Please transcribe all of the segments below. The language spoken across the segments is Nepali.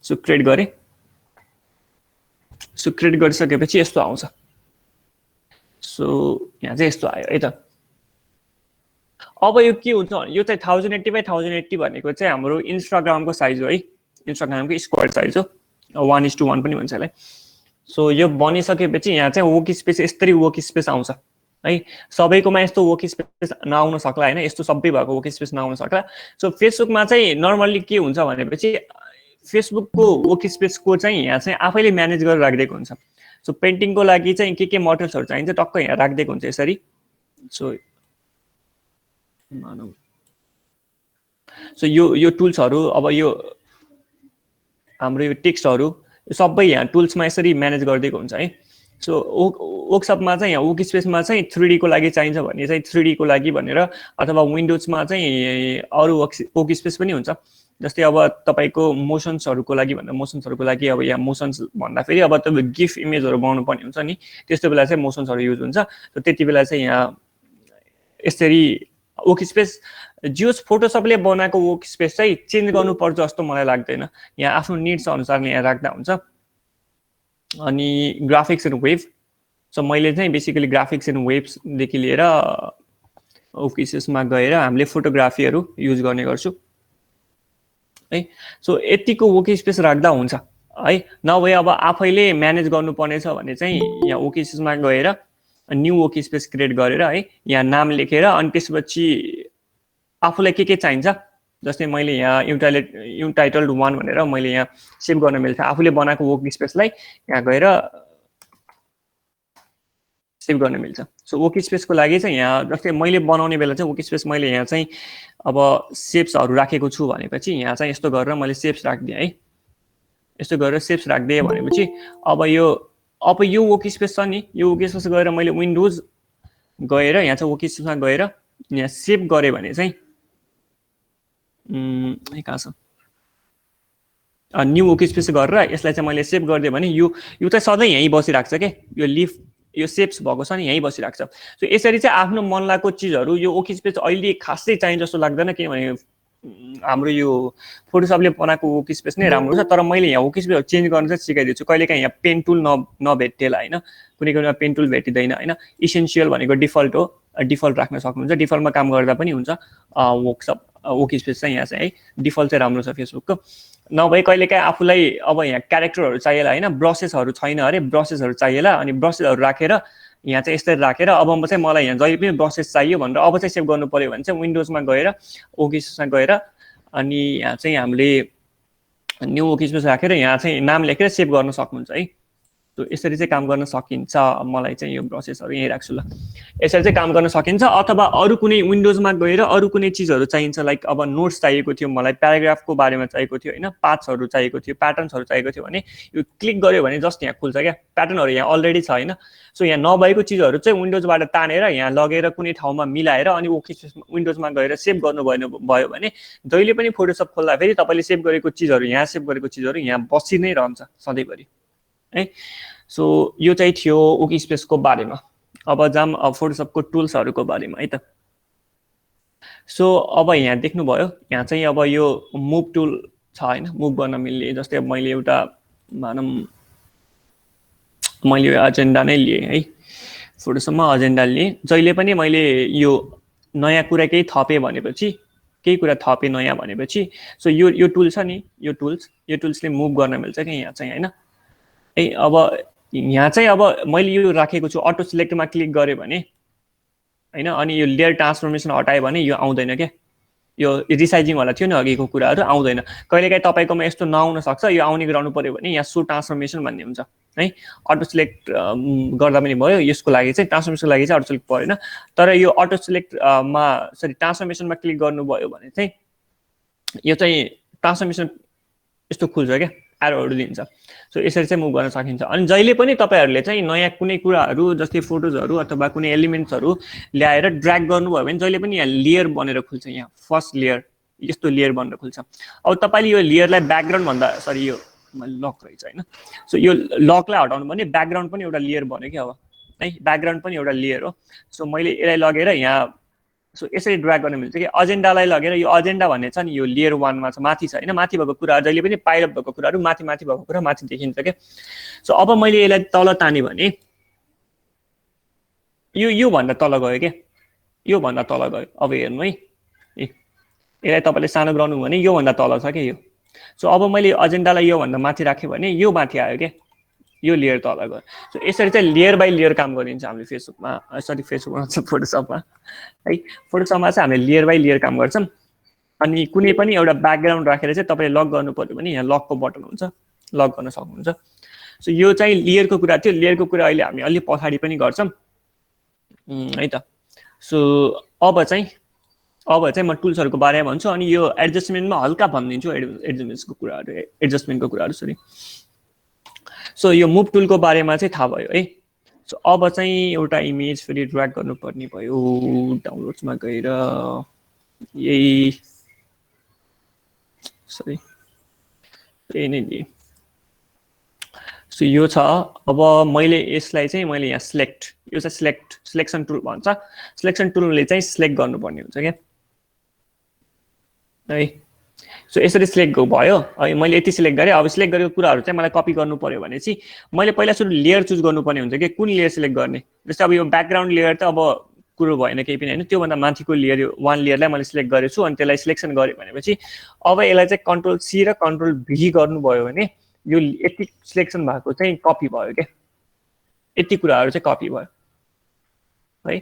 सो क्रिएट गरेँ। सो क्रिएट गरिसकेपछि यस्तो आउँछ। सो यहाँ चाहिँ यस्तो आयो है त। अब यो के हुन्छ, यो चाहिँ 1080 by 1080 भनेको चाहिँ हाम्रो इन्स्टाग्रामको साइज हो है, इन्स्टाग्रामको स्क्वायर साइज हो, 1:1 पनि भन्छ यसलाई। सो यो बनिसकेपछि यहाँ चाहिँ वर्क स्पेस यस्तरी वर्क स्पेस आउँछ है। सबैकोमा यस्तो वर्क स्पेस नआउन सक्ला होइन, यस्तो सबै भएको वर्क स्पेस नआउन सक्ला। सो फेसबुकमा चाहिँ नर्मल्ली के हुन्छ भनेपछि फेसबुकको वर्क स्पेसको चाहिँ यहाँ चाहिँ आफैले म्यानेज गरेर राखिदिएको हुन्छ। सो पेन्टिङको लागि चाहिँ के मटेरियल्सहरू चाहिन्छ टक्क यहाँ राखिदिएको हुन्छ यसरी। सो यो टुल्सहरू, अब यो हाम्रो यो टेक्स्टहरू सबै यहाँ टुल्समा यसरी म्यानेज गरिदिएको हुन्छ है। सो वर्कसपमा चाहिँ यहाँ वर्क स्पेसमा चाहिँ 3D को लागि चाहिन्छ भने चाहिँ 3D को लागि भनेर, अथवा विन्डोजमा चाहिँ अरू वर्क स्पेस पनि हुन्छ। जस्तै अब तपाईँको मोसन्सहरूको लागि भन्दा मोसन्सहरूको लागि अब यहाँ मोसन्स भन्दाखेरि अब तपाईँ गिफ इमेजहरू बनाउनु पर्ने हुन्छ नि, त्यस्तो बेला चाहिँ मोसन्सहरू युज हुन्छ। त त्यति बेला चाहिँ यहाँ यसरी वर्क स्पेस जियोस फोटोसपले बनाएको वर्क स्पेस चाहिँ चेन्ज गर्नुपर्छ जस्तो मलाई लाग्दैन। यहाँ आफ्नो निड्स अनुसार यहाँ राख्दा हुन्छ। अनि ग्राफिक्स एन्ड वेब, सो मैले चाहिँ बेसिकली ग्राफिक्स एन्ड वेब्सदेखि लिएर वर्क स्पेसमा गएर हामीले फोटोग्राफीहरू युज गर्ने गर्छु है। सो यतिको वर्क स्पेस राख्दा हुन्छ है। नभए अब आफैले म्यानेज गर्नुपर्ने छ भने चाहिँ यहाँ वर्क स्पेसमा गएर न्यू वर्क स्पेस क्रिएट गरेर है, यहाँ नाम लेखेर अनि त्यसपछि आफूलाई के चाहिन्छ, जस्तै मैले यहाँ युटाइटल्ड 1 भनेर मैले यहाँ सेभ गर्न मिल्छ। आफूले बनाएको वर्क स्पेसलाई यहाँ गएर सेभ गर्न मिल्छ। सो वर्क स्पेसको लागि चाहिँ यहाँ जस्तै मैले बनाउने बेला चाहिँ वर्क स्पेस मैले यहाँ चाहिँ अब सेप्सहरू राखेको छु भनेपछि यहाँ चाहिँ यस्तो गरेर मैले सेप्स राखिदिएँ है। यस्तो गरेर सेप्स राखिदिएँ भनेपछि अब यो वर्क स्पेस छ नि, यो वर्क स्पेस गएर मैले विन्डोज गएर यहाँ चाहिँ वर्क स्पेसमा गएर यहाँ सेभ गरेँ भने चाहिँ कहाँ छ न्यू वर्क स्पेस गरेर यसलाई चाहिँ मैले सेभ गरिदिएँ भने यो चाहिँ सधैँ यहीँ बसिरहेको छ क्या। यो लिफ यो सेप्स भएको छ नि यहीँ बसिरहेको छ। सो यसरी चाहिँ आफ्नो मन लागेको चिजहरू यो वर्क स्पेस अहिले खासै चाहिन्छ जस्तो लाग्दैन, किनभने हाम्रो यो फोटोसपले बनाएको वर्क स्पेस नै राम्रो छ। तर मैले यहाँ वर्क स्पेस चेन्ज गर्न चाहिँ सिकाइदिन्छु। कहिलेकाहीँ यहाँ पेन टुल नभेटेला होइन, कुनै कुनै पेन टुल भेटिँदैन होइन। इसेन्सियल भनेको डिफल्ट हो, डिफल्ट राख्न सक्नुहुन्छ, डिफल्टमा काम गर्दा पनि हुन्छ। वर्क स्पेस चाहिँ यहाँ चाहिँ है डिफल्ट चाहिँ राम्रो छ फेसबुकको। नभए कहिलेकाहीँ आफूलाई अब यहाँ क्यारेक्टरहरू चाहिएला होइन, ब्रसेसहरू छैन अरे, ब्रसेसहरू चाहिएला अनि ब्रसेसहरू राखेर यहाँ चाहिँ यसरी राखेर अब चाहिँ मलाई यहाँ जहिले पनि ब्रसेस चाहियो भनेर अब चाहिँ सेभ गर्नु पर्यो भने चाहिँ विन्डोजमा गएर वर्क स्पेसमा गएर अनि यहाँ चाहिँ हामीले न्यू वर्क स्पेस राखेर यहाँ चाहिँ नाम लेखेर सेभ गर्न सक्नुहुन्छ है। तो यसरी चाहिँ काम गर्न सकिन्छ। मलाई चाहिँ यो ब्रसेसहरू यही राख्छु ल। यसरी चाहिँ काम गर्न सकिन्छ। अथवा अरू कुनै विन्डोजमा गएर अरू कुनै चिजहरू चाहिन्छ, लाइक अब नोट्स चाहिएको थियो मलाई, प्याराग्राफको बारेमा चाहिएको थियो होइन, पाथ्सहरू चाहिएको थियो, प्याटर्न्सहरू चाहिएको थियो भने यो क्लिक गर्यो भने जस्ट यहाँ खुल्छ क्या। प्याटर्नहरू यहाँ अलरेडी छ होइन। सो यहाँ नभएको चिजहरू चाहिँ विन्डोजबाट तानेर यहाँ लगेर कुनै ठाउँमा मिलाएर अनि विन्डोजमा गएर सेभ गर्नुभयो भने जहिले पनि फोटोसप खोल्दाखेरि तपाईँले सेभ गरेको चिजहरू यहाँ सेभ गरेको चिजहरू यहाँ बसि नै रहन्छ सधैँभरि है। सो यो चाहिँ थियो वर्क स्पेसको बारेमा। अब जाम फोटोसपको टुल्सहरूको बारेमा है त। सो अब यहाँ देख्नुभयो यहाँ चाहिँ अब यो मुभ टुल छ होइन, मुभ गर्न मिल्ने। जस्तै अब मैले एउटा भनौँ मैले यो एजेन्डा नै लिएँ है, फोटोसपमा एजेन्डा लिएँ। जहिले पनि मैले यो नयाँ कुरा केही थपेँ भनेपछि, केही कुरा थपेँ नयाँ भनेपछि सो यो टुल छ नि, यो टुल्सले मुभ गर्न मिल्छ कि यहाँ चाहिँ होइन। है अब यहाँ चाहिँ अब मैले यो राखेको छु, अटो सिलेक्टमा क्लिक गरेँ भने होइन, अनि यो लेयर ट्रान्सफर्मेसन हटायो भने यो आउँदैन क्या। यो रिसाइजिङ वाला थियो नि अघिको कुराहरू आउँदैन। कहिलेकाहीँ तपाईँकोमा यस्तो नआउन सक्छ। यो आउने गराउनु पर्यो भने यहाँ सो ट्रान्सफर्मेसन भन्ने हुन्छ है। अटो सिलेक्ट गर्दा पनि भयो, यसको लागि चाहिँ ट्रान्सफर्मेसनको लागि चाहिँ अटो सिलेक्ट परेन। तर यो अटो सिलेक्टमा सरी ट्रान्सफर्मेसनमा क्लिक गर्नुभयो भने चाहिँ यो चाहिँ ट्रान्सफर्मेसन यस्तो खुल्छ क्या, एरोहरू दिन्छ। सो यसरी चाहिँ मुभ गर्न सकिन्छ। अनि जहिले पनि तपाईँहरूले चाहिँ नयाँ कुनै कुराहरू जस्तै फोटोजहरू अथवा कुनै एलिमेन्ट्सहरू ल्याएर ड्र्याग गर्नुभयो भने जहिले पनि यहाँ लेयर बनेर खुल्छ। यहाँ फर्स्ट लेयर यस्तो लेयर बनेर खुल्छ। अब तपाईँले यो लेयरलाई ब्याकग्राउन्ड भन्दा सरी यो लक रहेछ होइन। सो यो लकलाई हटाउनु भने ब्याकग्राउन्ड पनि एउटा लेयर बन्यो क्या अब है, ब्याकग्राउन्ड पनि एउटा लेयर हो। सो मैले यसलाई लगेर यहाँ सो यसरी ड्र्याग गर्न मिल्छ कि एजेन्डालाई लगेर यो एजेन्डा भन्ने छ नि यो लेयर 1 मा छ, माथि छ हैन, माथि भएको कुराहरु जहिले पनि पाइल भएको कुराहरु माथि माथि भएको कुरा माथि देखिन्छ के। सो अब मैले यसलाई तल ताने भने यो भन्दा तल गयो के, यो भन्दा तल गयो। अब हेर्नु है, यसलाई तपाईले सानो बनाउनु भने यो भन्दा तल छ के यो। सो अब मैले एजेन्डालाई यो भन्दा माथि राखे भने यो माथि आयो के, यो लेयर तल गयो। सो यसरी चाहिँ लेयर बाइ लेयर काम गरिन्छ हामीले फेसबुकमा, सरी फेसबुकमा फोटोसपमा है। फोटोसपमा चाहिँ हामीले लेयर बाइ लेयर काम गर्छौं। अनि कुनै पनि एउटा ब्याकग्राउन्ड राखेर चाहिँ तपाईले लक गर्नु पर्यो भने यहाँ लकको बटन हुन्छ, लक गर्न सक्नुहुन्छ। सो यो चाहिँ लेयरको कुरा थियो। लेयरको कुरा अहिले हामी अलि पछाडी पनि गर्छौं है त। सो अब चाहिँ म टुल्सहरुको बारेमा भन्छु अनि यो एडजस्टमेन्टमा हल्का भनिदिन्छु, एडजस्टमेन्टको कुराहरु सरी। सो यो मुभ टुलको बारेमा चाहिँ थाहा भयो है। सो अब चाहिँ एउटा इमेज फेरि ड्र्याग गर्नुपर्ने भयो, डाउनलोड्समा गएर यही सरी यही नै दिए। सो यो छ। अब मैले यसलाई चाहिँ मैले यहाँ सिलेक्ट, यो चाहिँ सिलेक्सन टुल भन्छ। सिलेक्सन टुलले चाहिँ सिलेक्ट गर्नुपर्ने हुन्छ क्या है। सो यसरी सिलेक्ट भयो। अब मैले यति सिलेक्ट गरेँ। अब सिलेक्ट गरेको कुराहरु चाहिँ मलाई कपी गर्नु पर्यो भने चाहिँ मैले पहिला सुरु लेयर चुज गर्नुपर्ने हुन्छ कि कुन लेयर सिलेक्ट गर्ने। जस्तै अब यो ब्याकग्राउन्ड लेयर त अब कुरो भएन केही पनि हैन, त्यो भन्दा माथिको लेयर यो 1 लेयरलाई मैले सिलेक्ट गरेछु अनि त्यसलाई सिलेक्सन गरे भनेपछि अब यसलाई चाहिँ कन्ट्रोल सी र कन्ट्रोल भी गर्नुभयो भने यो यति सिलेक्सन भएको चाहिँ कपी भयो के, यति कुराहरु चाहिँ कपी भयो है।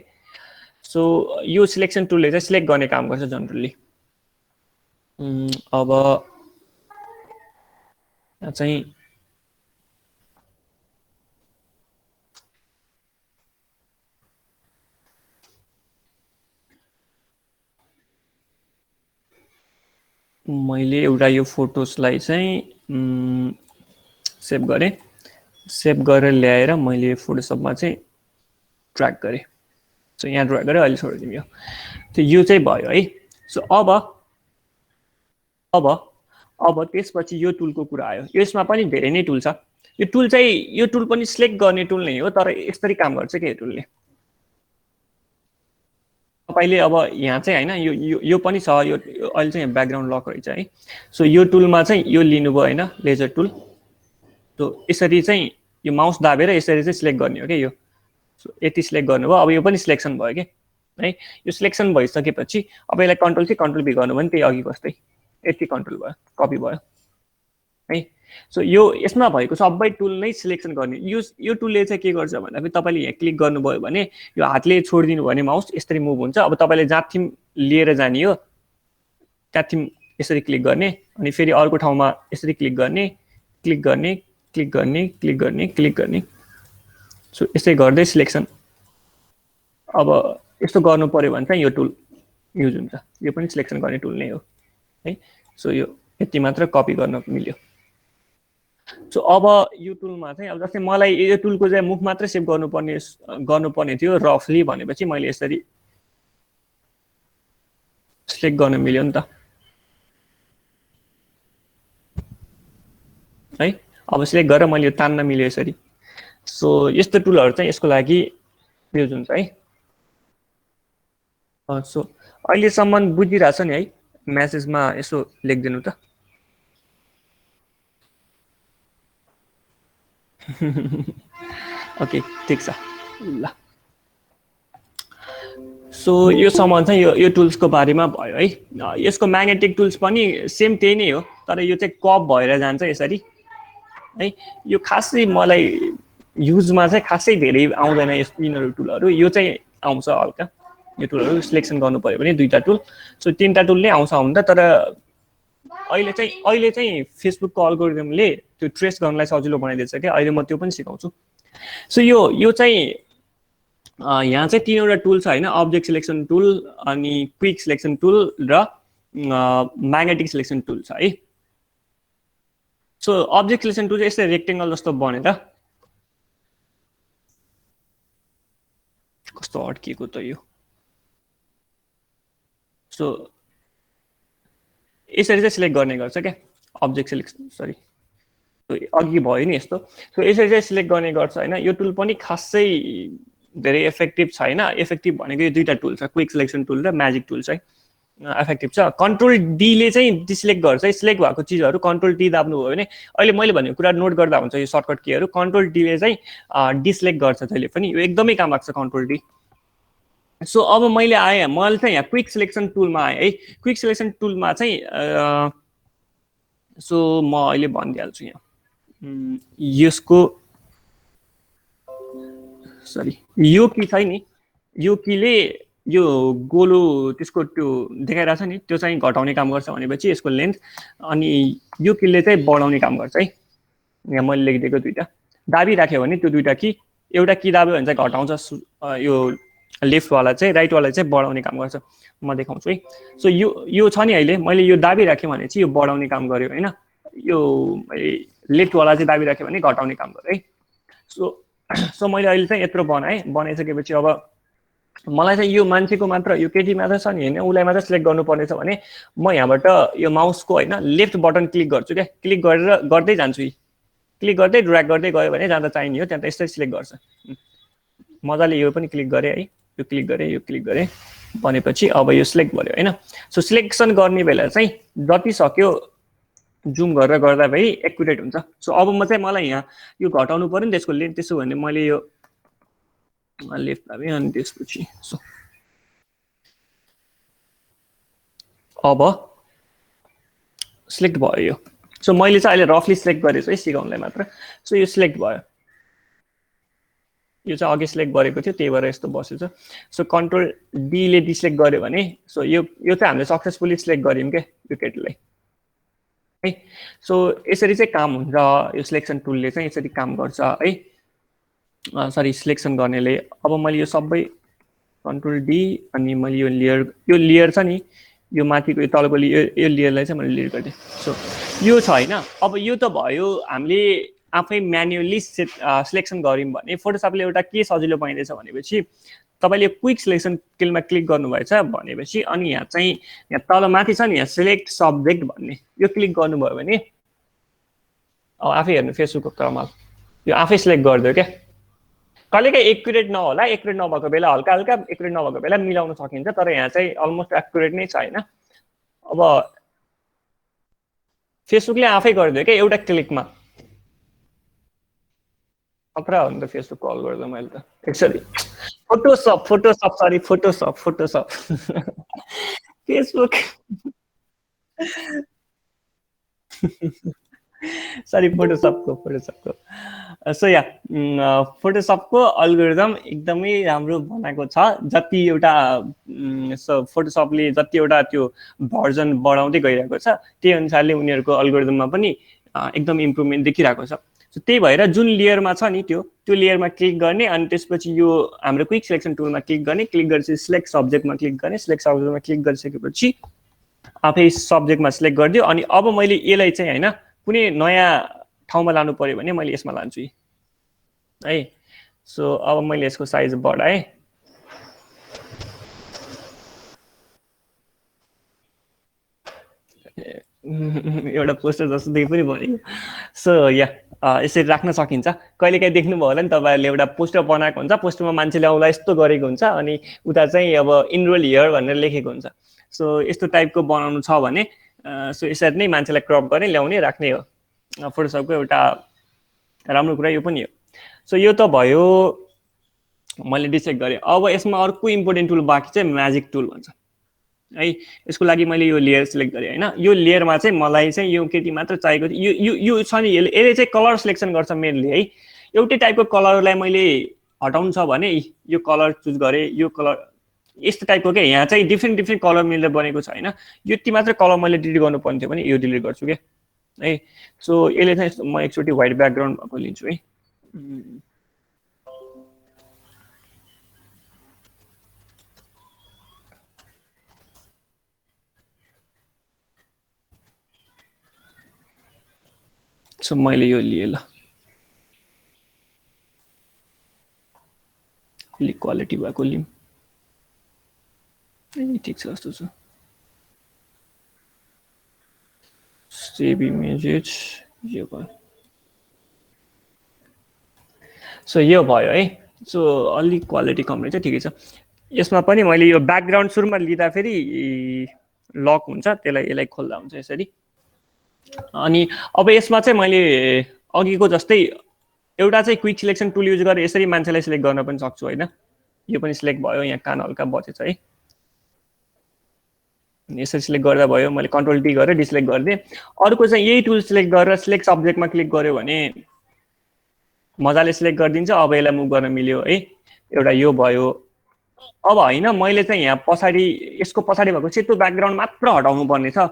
सो यो सिलेक्सन टुलले चाहिँ सिलेक्ट गर्ने काम गर्छ जनरली। अब चाहिँ मैले एउटा यो फोटोसलाई चाहिँ सेभ गरेँ। सेभ गरेर ल्याएर मैले फोटोसपमा चाहिँ ड्र्याग गरेँ। सो यहाँ ड्र्याग गरेर अहिले छोडिदिउँ यो। त्यो यो चाहिँ भयो है। सो अब त्यसपछि यो टुलको कुरा आयो। यसमा पनि धेरै नै टुल छ। यो टुल पनि सिलेक्ट गर्ने टुल नै हो, तर यसरी काम गर्छ के यो टुलले। तपाईले अब यहाँ चाहिँ हैन यो पनि छ, यो अहिले चाहिँ ब्याकग्राउन्ड लक रहेछ है। सो यो टुलमा चाहिँ यो लिनुभयो हैन, लेजर टुल। सो यसरी चाहिँ यो माउस दाबेर यसरी चाहिँ सिलेक्ट गर्ने हो के यो। सो यति सिलेक्ट गर्नुभयो। अब यो पनि सिलेक्सन भयो के है। यो सिलेक्सन भइसकेपछि अब यसलाई कन्ट्रोल सी कन्ट्रोल भी गर्नु भने त्यही अघि जस्तै यति कन्ट्रोल भयो, कपी भयो है। सो यो यसमा भएको सबै टुल नै सिलेक्सन गर्ने। यो टुलले चाहिँ के गर्छ भन्दा तपाईले यहाँ क्लिक गर्नुभयो भने यो हातले छोडिदिनु भने माउस यसरी मुभ हुन्छ। अब तपाईले जहाँ थिम लिएर जाने हो त्यहाँ थिम यसरी क्लिक गर्ने अनि फेरि अर्को ठाउँमा यसरी क्लिक गर्ने, क्लिक गर्ने, क्लिक गर्ने, क्लिक गर्ने, क्लिक गर्ने। सो यसै गर्दै सिलेक्सन। अब यस्तो गर्नु पर्यो भने चाहिँ यो टुल युज हुन्छ। यो पनि सिलेक्सन गर्ने टुल नै हो है। सो यो यति मात्र कपी गर्न मिल्यो। सो अब यो टुलमा चाहिँ अब जस्तै मलाई यो टुलको चाहिँ मुख मात्र सेभ गर्नुपर्ने थियो रफली भनेपछि मैले यसरी सिलेक्ट गर्न मिल्यो नि त है। अब सिलेक्ट गरेर मैले यो तान्न मिल्यो यसरी। सो यस्तो टुलहरु चाहिँ यसको लागि युज हुन्छ है। सो अहिलेसम्म बुझिरहेछ नि है, मेसेजमा यसो लेखिदिनु त। ओके ठीक छ ल। सो यो सम्म चाहिँ यो टुल्सको बारेमा भयो है। यसको म्याग्नेटिक टुल्स पनि सेम त्यही नै हो, तर यो चाहिँ कप भएर जान्छ यसरी है। यो खासै मलाई युजमा चाहिँ खासै धेरै आउँदैन यिनीहरू टुलहरू। यो चाहिँ आउँछ हल्का, यो टुलहरू सिलेक्सन गर्नु पर्यो भने दुईटा टुल। सो तीनटा टुल नै आउँछ हुन त, तर अहिले चाहिँ फेसबुकको अल्गोरिदमले त्यो ट्रेस गर्नलाई सजिलो बनाइदिएछ क्या। अहिले म त्यो पनि सिकाउँछु। सो यो चाहिँ यहाँ चाहिँ तीनवटा टुल छ हैन, अब्जेक्ट सिलेक्सन टुल अनि क्विक सिलेक्सन टुल र म्याग्नेटिक सिलेक्सन टुल छ है। सो अब्जेक्ट सिलेक्सन टुल चाहिँ यसरी रेक्टेंगल जस्तो बनेर कस्तो अड्किएको त यो। सो यसरी चाहिँ सिलेक्ट गर्ने गर्छ क्या अब्जेक्ट सिलेक्सन, सरी अघि भयो नि यस्तो। सो यसरी चाहिँ सिलेक्ट गर्ने गर्छ हैन। यो टुल पनि खासै धेरै इफेक्टिभ छैन। इफेक्टिभ भनेको यो दुईटा टुल छ, क्विक सिलेक्सन टुल र म्याजिक टुल चाहिँ इफेक्टिभ छ। कन्ट्रोल डीले चाहिँ डिसिलेक्ट गर्छ है, सिलेक्ट भएको चिजहरू कन्ट्रोल डी दाब्नुभयो भने, अहिले मैले भनेको कुरा नोट गर्दा हुन्छ यो सर्टकट कीहरू। कन्ट्रोल डीले चाहिँ डिसलेक्ट गर्छ जहिले पनि, यो एकदमै काम लाग्छ कन्ट्रोल डी। सो अब मैले आएँ, मैले चाहिँ यहाँ क्विक सिलेक्सन टुलमा आएँ है। क्विक सिलेक्सन टुलमा चाहिँ सो म अहिले भनिदिइहाल्छु यहाँ यसको, सरी यो की छ नि, यो कीले यो गोलो त्यसको त्यो देखाइरहेको छ नि, त्यो चाहिँ घटाउने काम गर्छ भनेपछि यसको लेन्थ, अनि यो कीले चाहिँ बढाउने काम गर्छ है। यहाँ मैले लेखिदिएको दुईटा दाबी राख्यो भने त्यो दुईटा की, एउटा की दाब्यो भने चाहिँ घटाउँछ यो लेफ्टवाला चाहिँ, राइटवाला चाहिँ बढाउने काम गर्छ। म देखाउँछु है। सो यो छ नि, अहिले मैले यो दाबी राखेँ भने चाहिँ यो बढाउने काम गर्यो होइन, यो लेफ्टवाला चाहिँ दाबी राख्यो भने घटाउने काम गर्यो है। सो मैले अहिले चाहिँ यत्रो बनाएँ, बनाइसकेपछि अब मलाई चाहिँ यो मान्छेको मात्र, यो केटी मात्र छ नि होइन, उसलाई मात्र सिलेक्ट गर्नुपर्ने छ भने म यहाँबाट यो माउसको होइन लेफ्ट बटन क्लिक गर्छु क्या, क्लिक गरेर गर्दै जान्छु, क्लिक गर्दै ड्र्याग गर्दै गयो भने जाँदा चाहिने हो, त्यहाँ त यस्तै सिलेक्ट गर्छ मजाले। यो पनि क्लिक गरेँ है, यो क्लिक गरेँ, यो क्लिक गरेँ भनेपछि अब यो सिलेक्ट भयो होइन। सो सिलेक्सन गर्ने बेला चाहिँ जति सक्यो जुम गरेर गर्दा भए एक्युरेट हुन्छ। सो अब म चाहिँ मलाई यहाँ यो घटाउनु पर्यो नि त्यसको लेन्थ, त्यसो भने मैले यो लेफ्ट दाबेँ अनि त्यसपछि सो अब सिलेक्ट भयो यो। सो मैले चाहिँ अहिले रफली सिलेक्ट गरेछु है सिकाउनलाई मात्र। सो यो सिलेक्ट भयो, यो चाहिँ अघि सिलेक्ट गरेको थियो त्यही भएर यस्तो बसेछ। सो कन्ट्रोल डीले डिसिलेक्ट गर्यो भने सो यो चाहिँ हामीले सक्सेसफुली सिलेक्ट गऱ्यौँ क्या यो केटीलाई है। सो यसरी चाहिँ काम हुन्छ, यो सिलेक्सन टुलले चाहिँ यसरी काम गर्छ है, सरी सिलेक्सन गर्नेले। अब मैले यो सबै कन्ट्रोल डी अनि मैले यो लेयर छ नि, यो माथिको यो तलको यो लेयरलाई चाहिँ मैले डिलिट गरिदिएँ। सो यो छ होइन। अब यो त भयो हामीले आफै म्यानुअली सिलेक्सन गऱ्यौँ भने। फोटोसपले एउटा के सजिलो पाइँदैछ भनेपछि तपाईँले क्विक सिलेक्सन स्किलमा क्लिक गर्नुभएछ भनेपछि अनि यहाँ चाहिँ यहाँ तल माथि छ नि यहाँ सिलेक्ट सब्जेक्ट भन्ने, यो क्लिक गर्नुभयो भने अब आफै हेर्नु फेसबुकको कमाल, यो आफै सिलेक्ट गरिदियो क्या। कहिलेकाहीँ एक्युरेट नहोला, एक्युरेट नभएको बेला हल्का हल्का एक्युरेट नभएको बेला मिलाउन सकिन्छ, तर यहाँ चाहिँ अलमोस्ट एक्युरेट नै छ होइन। अब फेसबुकले आफै गरिदियो क्या एउटा क्लिकमा, खतरा हो नि त फेसबुक कल गर्दा मैले त actually. Photoshop sorry Photoshop Facebook sorry फोटोसपको सो या फोटोसपको अल्गोरिदम एकदमै राम्रो बनाएको छ। जति एउटा फोटोसपले जति एउटा त्यो भर्जन बढाउँदै गइरहेको छ त्यही अनुसारले उनीहरूको अल्गोरिदममा पनि एकदम इम्प्रुभमेन्ट देखिरहेको छ। सो त्यही भएर जुन लेयरमा छ नि त्यो लेयरमा क्लिक गर्ने अनि त्यसपछि यो हाम्रो क्विक सिलेक्सन टुलमा क्लिक गर्ने, क्लिक गरेपछि सिलेक्ट सब्जेक्टमा क्लिक गर्ने, सिलेक्ट सब्जेक्टमा क्लिक गरिसकेपछि आफै सब्जेक्टमा सिलेक्ट गरिदियो। अनि अब मैले यसलाई चाहिँ होइन कुनै नयाँ ठाउँमा लानु पर्यो भने मैले यसमा लान्छु है। सो अब मैले यसको साइज बढाएँ, एउटा पोस्टर जस्तो देखि पनि भयो। सो या यसरी राख्न सकिन्छ। कहिलेकाहीँ देख्नुभयो होला नि तपाईँहरूले एउटा पोस्टर बनाएको हुन्छ, पोस्टरमा मान्छेले आउँदा यस्तो गरेको हुन्छ अनि उता चाहिँ अब इनरोल हियर भनेर लेखेको हुन्छ। सो यस्तो टाइपको बनाउनु छ भने सो यसरी नै मान्छेलाई क्रप गर्ने ल्याउने राख्ने हो। फोटोसपको एउटा राम्रो कुरा यो पनि हो। सो यो त भयो मैले डिसाइड गरेँ। अब यसमा अर्को इम्पोर्टेन्ट टुल बाँकी चाहिँ म्याजिक टुल भन्छ है। यसको लागि मैले यो लेयर सिलेक्ट गरेँ होइन। यो लेयरमा चाहिँ मलाई चाहिँ यो केटी मात्र चाहिएको थियो। यो छ नि यसले चाहिँ कलर सिलेक्सन गर्छ मेनली है। एउटै टाइपको कलरलाई मैले हटाउनु छ भने यो कलर चुज गरेँ, यो कलर यस्तो टाइपको क्या। यहाँ चाहिँ डिफ्रेन्ट कलर मिलेर बनेको छ होइन। यति मात्र कलर मैले डिलिट गर्नुपर्ने थियो भने यो डिलिट गर्छु क्या है। सो यसले चाहिँ म एकचोटि व्हाइट ब्याकग्राउन्ड भएको लिन्छु है। सो मैले यो लिएँ ल, अलिक क्वालिटी भएको लिउँ। ठिक छ जस्तो छ। सेभ इमेजेस यो भयो। सो यो भयो है। सो अलिक क्वालिटी कम रहेछ, ठिकै छ। यसमा पनि मैले यो ब्याकग्राउन्ड सुरुमा लिँदाखेरि लक हुन्छ, यसलाई खोल्दा हुन्छ यसरी। अनि अब यसमा चाहिँ मैले अघिको जस्तै एउटा चाहिँ क्विक सिलेक्सन टुल युज गरेर यसरी मान्छेलाई सिलेक्ट गर्न पनि सक्छु होइन। यो पनि सिलेक्ट भयो, यहाँ कान हल्का बचेछ है, यसरी सिलेक्ट गर्दा भयो। मैले कन्ट्रोल डी गरेर डिसिलेक्ट गरिदिएँ। अर्को चाहिँ यही टुल सिलेक्ट गरेर सिलेक्ट सब्जेक्टमा क्लिक गर्यो भने मजाले सिलेक्ट गरिदिन्छ। अब यसलाई मुभ गर्न मिल्यो है, एउटा यो भयो। अब होइन, मैले चाहिँ यहाँ पछाडि यसको पछाडि भएको सेतो ब्याकग्राउन्ड मात्र हटाउनु पर्ने छ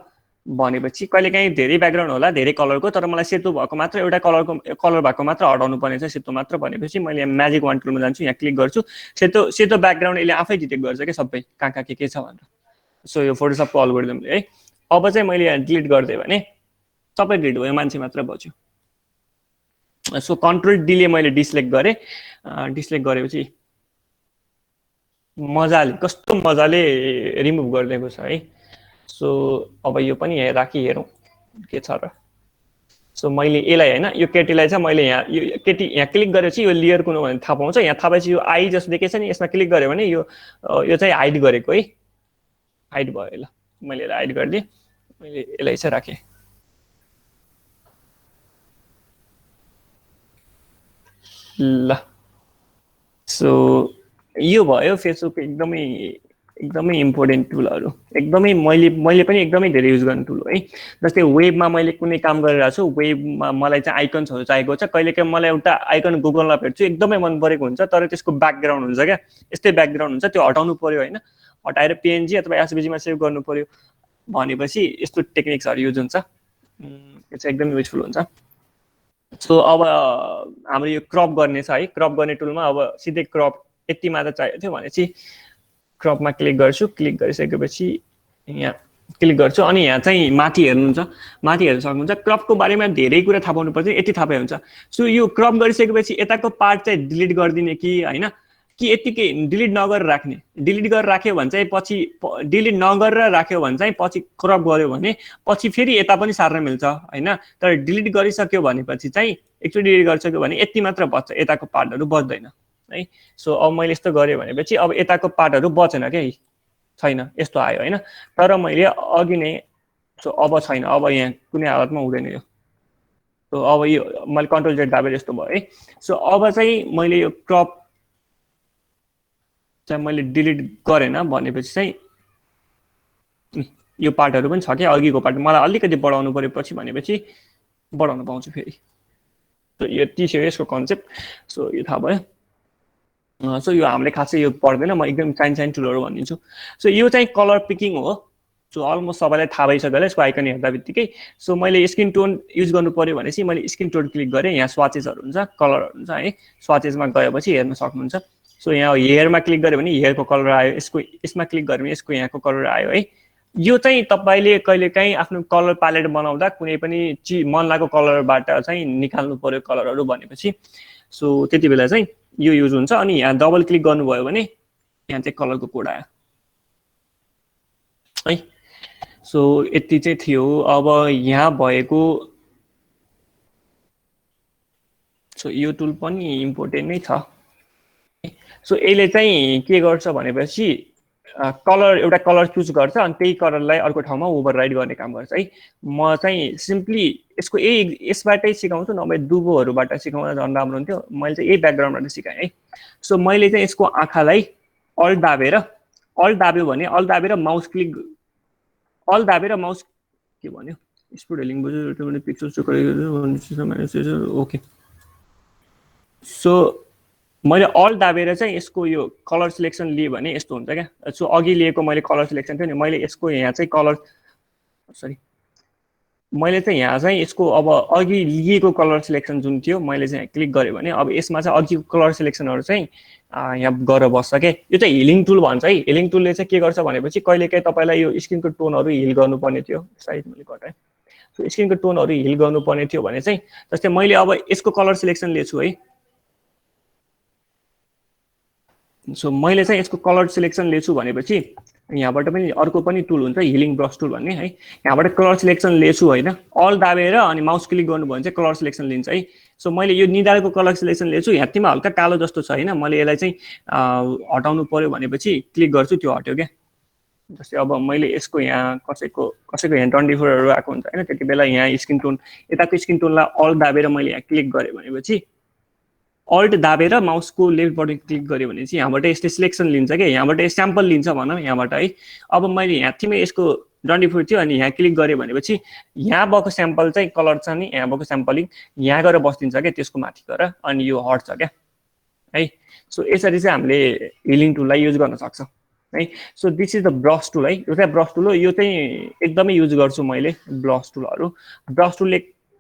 भनेपछि कहिलेकाहीँ धेरै ब्याकग्राउन्ड होला धेरै कलरको, तर मलाई सेतो भएको मात्र एउटा कलर भएको मात्र हटाउनु पर्ने छ, सेतो मात्र भनेपछि मैले यहाँ म्याजिक वान टुलमा जान्छु, यहाँ क्लिक गर्छु। सेतो ब्याकग्राउन्ड यसले आफै डिटेक्ट गर्छ क्या सबै कहाँ कहाँ के छ भनेर। सो यो फोटोसपको अल्गोरिदमले है। अब चाहिँ मैले यहाँ डिलिट गरिदिएँ भने सबै डिलिट भयो, मान्छे मात्र बच्यो। सो कन्ट्रोल डीले मैले डिसिलेक्ट गरेँ। डिसिलेक्ट गरेपछि मजाले कस्तो मजाले रिमुभ गरिदिएको छ है। सो अब यो पनि यहाँ राखी हेरौँ के छ र। सो मैले यसलाई होइन, यो केटीलाई चाहिँ मैले यहाँ यो केटी यहाँ क्लिक गरेपछि यो लेयर कुन भने थाहा पाउँछ। यहाँ थाहा पाएपछि यो आई जस्तो देखेछ नि, यसमा क्लिक गऱ्यो भने यो चाहिँ हाइड गरेको है, हाइड भयो। ल मैले यसलाई हाइड गरिदिएँ, मैले यसलाई चाहिँ राखेँ। ल सो यो भयो फेसबुक एकदमै इम्पोर्टेन्ट टुलहरू। एकदमै मैले पनि एकदमै धेरै युज गर्ने टुल हो है। जस्तै वेबमा मैले कुनै काम गरिरहेको छु, वेबमा मलाई चाहिँ आइकन्सहरू चाहिएको छ। कहिलेकाहीँ मलाई एउटा आइकन गुगलमा भेट्छु एकदमै मन परेको हुन्छ, तर त्यसको ब्याकग्राउन्ड हुन्छ क्या, यस्तै ब्याकग्राउन्ड हुन्छ, त्यो हटाउनु पर्यो होइन, हटाएर पिएनजी अथवा एसभिजीमा सेभ गर्नु पर्यो भनेपछि यस्तो टेक्निक्सहरू युज हुन्छ। यो चाहिँ एकदम युजफुल हुन्छ। सो अब हाम्रो यो क्रप गर्ने छ है, क्रप गर्ने टुलमा अब सिधै क्रप यति मात्र चाहिएको थियो भनेपछि क्रपमा क्लिक गर्छु। क्लिक गरिसकेपछि यहाँ क्लिक गर्छु अनि यहाँ चाहिँ माथि हेर्नुहुन्छ, माथि हेर्न सक्नुहुन्छ। क्रपको बारेमा धेरै कुरा थाहा पाउनु पर्छ, यति थाहा पाए हुन्छ। सो यो क्रप गरिसकेपछि यताको पार्ट चाहिँ डिलिट गरिदिने कि होइन, कि यतिकै डिलिट नगरेर राख्ने। डिलिट गरेर राख्यो भने चाहिँ पछि डिलिट नगरेर राख्यो भने चाहिँ पछि क्रप गर्यो भने पछि फेरि यता पनि सार्न मिल्छ होइन। तर डिलिट गरिसक्यो भनेपछि चाहिँ एकचोटि डिलिट गरिसक्यो भने यति मात्र बच्छ, यताको पार्टहरू बच्दैन है। सो अब मैले यस्तो गरेँ भनेपछि अब यताको पार्टहरू बचेन क्या, छैन, यस्तो आयो होइन। तर मैले अघि नै सो अब छैन, अब यहाँ कुनै हालतमा हुँदैन यो। सो अब यो मैले कन्ट्रोल जेड दाबेर यस्तो भयो है। सो अब चाहिँ मैले यो क्रप चाहिँ मैले डिलिट गरेन भनेपछि चाहिँ यो पार्टहरू पनि छ क्या, अघिको पार्ट मलाई अलिकति बढाउनु पर्यो पछि भनेपछि बढाउन पाउँछु फेरि। सो यति छ यसको कन्सेप्ट। सो यो थाहा भयो। सो यो हामीले खासै यो पर्दैन, म एकदम साइन टुलहरू भनिदिन्छु। सो यो चाहिँ कलर पिकिङ हो। सो अलमोस्ट सबैलाई थाहा भइसक्यो होला यसको आइकन हेर्दा बित्तिकै। सो मैले स्किन टोन युज गर्नु पर्यो भनेपछि मैले स्किन टोन क्लिक गरेँ, यहाँ स्वाचेसहरू हुन्छ, कलरहरू हुन्छ है। स्वाचेसमा गएपछि हेर्न सक्नुहुन्छ। सो यहाँ हेयरमा क्लिक गऱ्यो भने हेयरको कलर आयो, यसमा क्लिक गऱ्यो भने यसको यहाँको कलर आयो है। यो चाहिँ तपाईँले कहिलेकाहीँ आफ्नो कलर प्यालेट बनाउँदा कुनै पनि मन लागेको कलरबाट चाहिँ निकाल्नु पर्यो कलरहरू भनेपछि सो त्यति बेला चाहिँ यो युज हुन्छ। अनि यहाँ डबल क्लिक गर्नुभयो भने यहाँ चाहिँ कलरको कोड आयो है। सो यति चाहिँ थियो। अब यहाँ भएको सो यो टुल पनि इम्पोर्टेन्ट नै छ। सो यसले चाहिँ के गर्छ भनेपछि कलर एउटा कलर चुज गर्छ अनि त्यही कलरलाई अर्को ठाउँमा ओभरराइड गर्ने काम गर्छ है। म चाहिँ सिम्पली यसको यसबाटै सिकाउँछु, नभए दुबोहरूबाट सिकाउँदा झन् राम्रो हुन्थ्यो। मैले चाहिँ यही ब्याकग्राउन्डबाट सिकाएँ है। सो मैले चाहिँ यसको आँखालाई अल्ट दाब्यो भने अल्ट दाबेर माउस क्लिक, अल्ट दाबेर माउस के भन्यो स्पिड हेलिङ बुझ्यो पिक्चर ओके। सो मैले अल दाबेर चाहिँ यसको यो कलर सिलेक्सन लिएँ भने यस्तो हुन्छ क्या। सो अघि लिएको मैले कलर सिलेक्सन थियो नि, मैले यसको यहाँ चाहिँ कलर मैले चाहिँ यहाँ चाहिँ यसको अब अघि लिएको कलर सिलेक्सन जुन थियो मैले चाहिँ क्लिक गरेँ भने अब यसमा चाहिँ अघिको कलर सिलेक्सनहरू चाहिँ यहाँ गएर बस्छ क्या। यो चाहिँ हिलिङ टुल भन्छ है। हिलिङ टुलले चाहिँ के गर्छ भनेपछि कहिलेकाहीँ तपाईँलाई यो स्क्रिनको टोनहरू हिल गर्नुपर्ने थियो, साइड मैले घटाएँ। सो स्क्रिनको टोनहरू हिल गर्नुपर्ने थियो भने चाहिँ जस्तै मैले अब यसको कलर सिलेक्सन लिएछु है। सो मैले चाहिँ यसको कलर सिलेक्सन लिएछु भनेपछि यहाँबाट पनि अर्को पनि टुल हुन्छ हिलिङ ब्रस टुल भन्ने है। यहाँबाट कलर सिलेक्सन लिएछु होइन, अल दाबेर अनि माउस क्लिक गर्नुभयो भने चाहिँ कलर सिलेक्सन लिन्छ है। सो मैले यो निधारको कलर सिलेक्सन लिएछु, यहाँतिमा हल्का कालो जस्तो छ होइन, मैले यसलाई चाहिँ हटाउनु पर्यो भनेपछि क्लिक गर्छु, त्यो हट्यो क्या। जस्तै अब मैले यसको यहाँ कसैको यहाँ 24हरू आएको हुन्छ होइन, त्यति बेला यहाँ स्किन टोन, यताको स्किन टोनलाई अल दाबेर मैले यहाँ क्लिक गरेँ भनेपछि, अल्ट दाबेर माउसको लेफ्ट बटन क्लिक गरेँ भने चाहिँ यहाँबाट यसले सिलेक्सन लिन्छ क्या, यहाँबाट स्याम्पल लिन्छ भनौँ यहाँबाट है। अब मैले यहाँथिमै यसको 24 थियो अनि यहाँ क्लिक गरेँ भनेपछि यहाँ भएको स्याम्पल चाहिँ कलर छ नि, यहाँ भएको स्याम्पलिङ यहाँ गएर बस्दिन्छ क्या, त्यसको माथि गएर, अनि यो हट्छ क्या है। सो यसरी चाहिँ हामीले हिलिङ टुललाई युज गर्न सक्छौँ है। So this is the brush tool है, यो चाहिँ ब्रस टुल हो, यो चाहिँ एकदमै युज गर्छु मैले ब्रस टुलहरू। ब्रस टुलले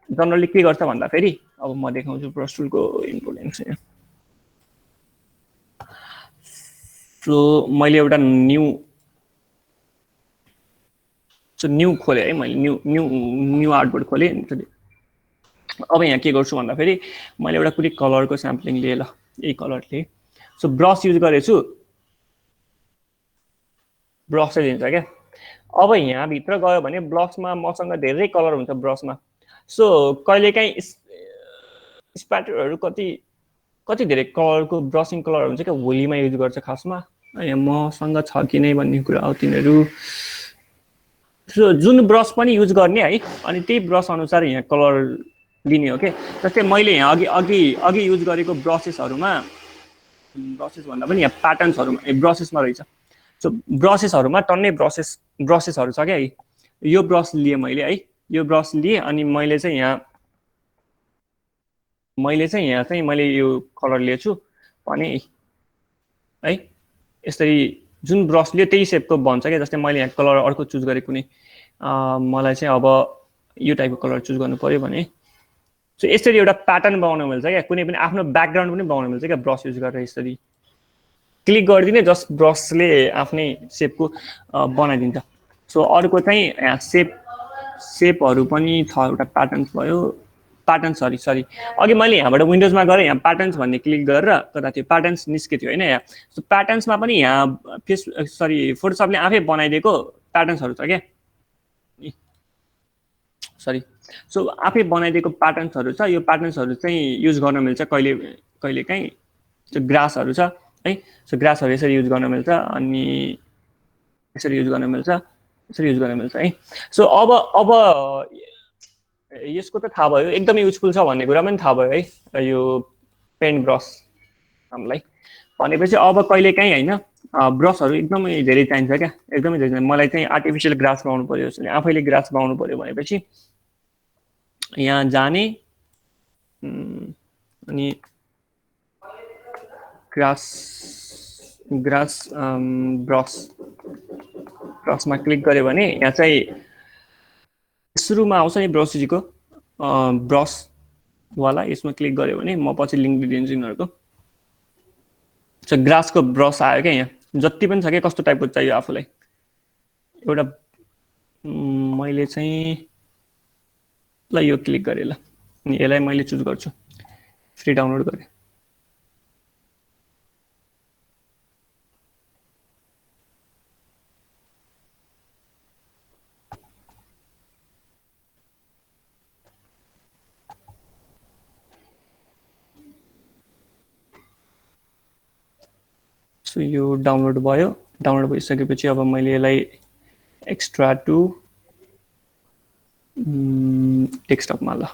जनरली के गर्छ भन्दाखेरि, अब म देखाउँछु ब्रस टुलको इम्पोर्टेन्स। सो मैले एउटा न्यू खोलेँ है, मैले न्यू आर्टबोर्ड खोलेँ। अब यहाँ के गर्छु भन्दाखेरि मैले एउटा कुनै कलरको स्याम्पलिङ लिएँ, ल यही कलर लिएँ। सो ब्रस युज गरेछु, ब्रस चाहिँ दिन्छ क्या। अब यहाँभित्र गयो भने ब्रसमा मसँग धेरै कलर हुन्छ ब्रसमा। सो कहिलेकाहीँ स्प्याटरहरू कति धेरै कलरको ब्रसिङ कलर हुन्छ क्या, होलीमा युज गर्छ खासमा, मसँग छ कि नै भन्ने कुरा हो तिनीहरू। सो जुन ब्रस पनि युज गर्ने है, अनि त्यही ब्रस अनुसार यहाँ कलर लिने हो क्या। जस्तै मैले यहाँ अघि युज गरेको ब्रसेसहरूमा, ब्रसेस भन्दा पनि यहाँ प्याटर्न्सहरूमा ब्रसेसमा रहेछ। सो ब्रसेसहरूमा टन्नै ब्रसेसहरू छ क्या। यो ब्रस लिएँ मैले है, यो ब्रस लिएँ अनि मैले चाहिँ यहाँ मैले यो कलर लिएछु भने है, यसरी जुन ब्रस लियो त्यही सेपको बन्छ क्या। जस्तै मैले यहाँ कलर अर्को चुज गरेँ कुनै, मलाई चाहिँ अब यो टाइपको कलर चुज गर्नु पर्यो भने, सो यसरी एउटा प्याटर्न बनाउन मिल्छ क्या, कुनै पनि आफ्नो ब्याकग्राउन्ड पनि बनाउन मिल्छ क्या ब्रस युज गरेर। यसरी क्लिक गरिदिने, जस्ट ब्रसले आफ्नै सेपको बनाइदिन्छ। सो अर्को चाहिँ यहाँ सेपहरू पनि छ, एउटा प्याटर्न्स भयो, प्याटर्न्स सरी अघि मैले यहाँबाट विन्डोजमा गएर यहाँ प्याटर्न्स भन्ने क्लिक गरेर कता त्यो प्याटर्न्स निस्के थियो होइन यहाँ। सो प्याटर्न्समा पनि यहाँ फोटोसपले आफै बनाइदिएको प्याटर्न्सहरू छ क्या, सरी। सो आफै बनाइदिएको प्याटर्न्सहरू छ, यो प्याटर्न्सहरू चाहिँ युज गर्न मिल्छ कहिलेकाहीँ। त्यो ग्रासहरू छ है, सो ग्रासहरू यसरी युज गर्न मिल्छ, अनि यसरी युज गर्न मिल्छ, यसरी युज गर्न मिल्छ है। सो अब यसको त थाहा भयो, एकदमै युजफुल छ भन्ने कुरा पनि थाहा भयो है, यो पेन्ट ब्रस हामीलाई। भनेपछि अब कहिलेकाहीँ होइन ब्रसहरू एकदमै धेरै चाहिन्छ क्या, एकदमै धेरै। मलाई चाहिँ आर्टिफिसियल ग्रास बनाउनु पर्यो, आफैले ग्रास बनाउनु पर्यो भनेपछि यहाँ जाने अनि ब्रसमा क्लिक गऱ्यो भने यहाँ चाहिँ सुरुमा आउँछ नि ब्रसजीको ब्रसवाला, यसमा क्लिक गऱ्यो भने म पछि लिङ्क दिइदिन्छु यिनीहरूको। सो ग्रासको ब्रस आयो क्या, यहाँ जति पनि छ क्या, कस्तो टाइपको चाहियो आफूलाई। एउटा मैले चाहिँ ल यो क्लिक गरेँ, ल अनि यसलाई मैले चुज गर्छु, फ्री डाउनलोड गरेँ। सो यो डाउनलोड भयो, डाउनलोड भइसकेपछि अब मैले यसलाई एक्स्ट्रा टु डेस्कटपमा, ल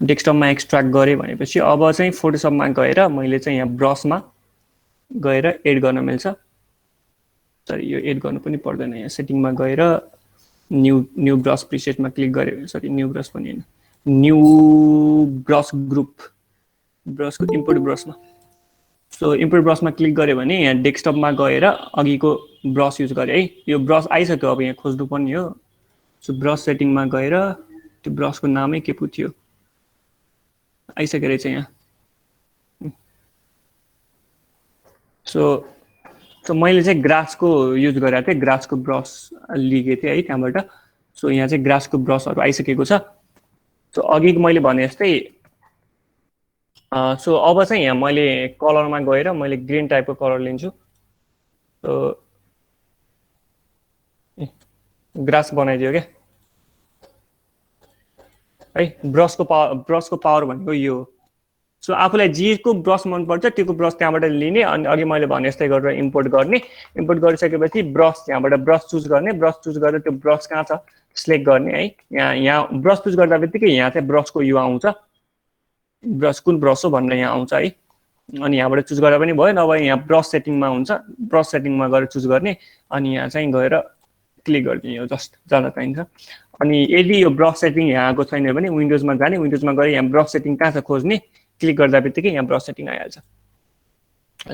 डेस्कटपमा एक्सट्र्याक्ट गरेँ भनेपछि अब चाहिँ फोटोसपमा गएर मैले चाहिँ यहाँ ब्रसमा गएर एड गर्न मिल्छ। सरी यो एड गर्नु पनि पर्दैन, यहाँ सेटिङमा गएर न्यू ब्रस प्रिसेटमा क्लिक गरेँ, सरी न्यू ब्रस पनि होइन, न्यू ब्रस ग्रुप, ब्रसको इम्पोर्ट ब्रसमा। सो इम्पोर्ट ब्रसमा क्लिक गऱ्यो भने यहाँ डेस्कटपमा गएर अघिको ब्रस युज गरेँ है, यो ब्रस आइसक्यो, अब यहाँ खोज्नु पर्ने हो। सो ब्रस सेटिङमा गएर त्यो ब्रसको नामै के पो थियो, आइसक्यो रहेछ यहाँ। सो मैले चाहिँ ग्रासको युज गरेको थिएँ, ग्रासको ब्रस लिएको थिएँ है त्यहाँबाट। सो यहाँ चाहिँ ग्रासको ब्रसहरू आइसकेको छ। सो अघि मैले भने जस्तै सो अब चाहिँ यहाँ मैले कलरमा गएर मैले ग्रीन टाइपको कलर लिन्छु। सो ग्रास बनाइदियो क्या है। ब्रसको पावर भनेको यो हो। सो आफूलाई जेको ब्रस मनपर्छ त्यो ब्रस त्यहाँबाट लिने अनि अघि मैले भने जस्तै गरेर इम्पोर्ट गर्ने। इम्पोर्ट गरिसकेपछि ब्रस त्यहाँबाट ब्रस चुज गर्ने। ब्रस चुज गरेर त्यो ब्रस कहाँ छ सिलेक्ट गर्ने है। यहाँ ब्रस चुज गर्दा बित्तिकै यहाँ चाहिँ ब्रसको यो आउँछ, ब्रस कुन ब्रस हो भनेर यहाँ आउँछ है। अनि यहाँबाट चुज गर्दा पनि भयो, नभए यहाँ ब्रस सेटिङमा हुन्छ, ब्रस सेटिङमा गएर चुज गर्ने अनि यहाँ चाहिँ गएर क्लिक गरिदिने हो जस्ट जाँदा पाइन्छ। अनि यदि यो ब्रस सेटिङ यहाँ आएको छैन भने विन्डोजमा जाने, विन्डोजमा गएर यहाँ ब्रस सेटिङ कहाँ छ खोज्ने, क्लिक गर्दा बित्तिकै यहाँ ब्रस सेटिङ आइहाल्छ।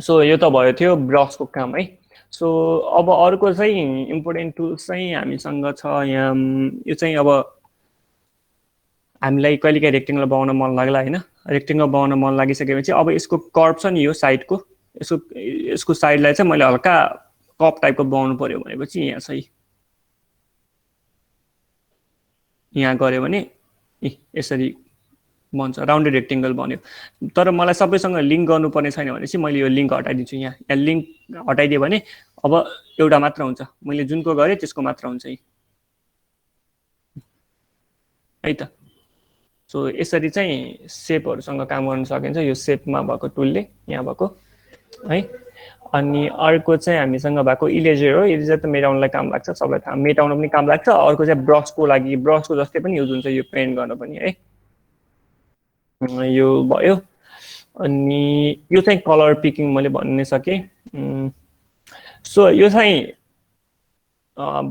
सो यो त भयो थियो ब्रसको काम है। सो अब अर्को चाहिँ इम्पोर्टेन्ट टुल्स चाहिँ हामीसँग छ यहाँ। यो चाहिँ अब हामीलाई कहिलेकाहीँ रेक्टेङ्गल बनाउन मन लाग्ला होइन, रेक्टेङ्गल बनाउन मन लागिसकेपछि अब यसको कर्भ छ नि यो साइडको, यसको साइडलाई चाहिँ मैले हल्का कप टाइपको बनाउनु पर्यो भनेपछि यहाँ चाहिँ यहाँ गऱ्यो भने यसरी बन्छ, राउन्डेड रेक्टेङ्गल बन्यो। तर मलाई सबैसँग लिङ्क गर्नुपर्ने छैन भने चाहिँ मैले यो लिङ्क हटाइदिन्छु। यहाँ लिङ्क हटाइदियो भने अब एउटा मात्र हुन्छ, मैले जुनको गरेँ त्यसको मात्र हुन्छ है त। सो यसरी चाहिँ सेपहरूसँग काम गर्न सकिन्छ यो सेपमा भएको टुलले यहाँ भएको है। अनि अर्को चाहिँ हामीसँग भएको इरेजर हो। इरेजर त मेटाउनलाई काम लाग्छ, सबलाई थाहा, मेटाउन पनि काम लाग्छ। अर्को चाहिँ ब्रसको लागि, ब्रसको जस्तै पनि युज हुन्छ यो पेन्ट गर्न पनि है। यो भयो। अनि यो चाहिँ कलर पिकिङ मैले भन्नै सकेँ। सो यो चाहिँ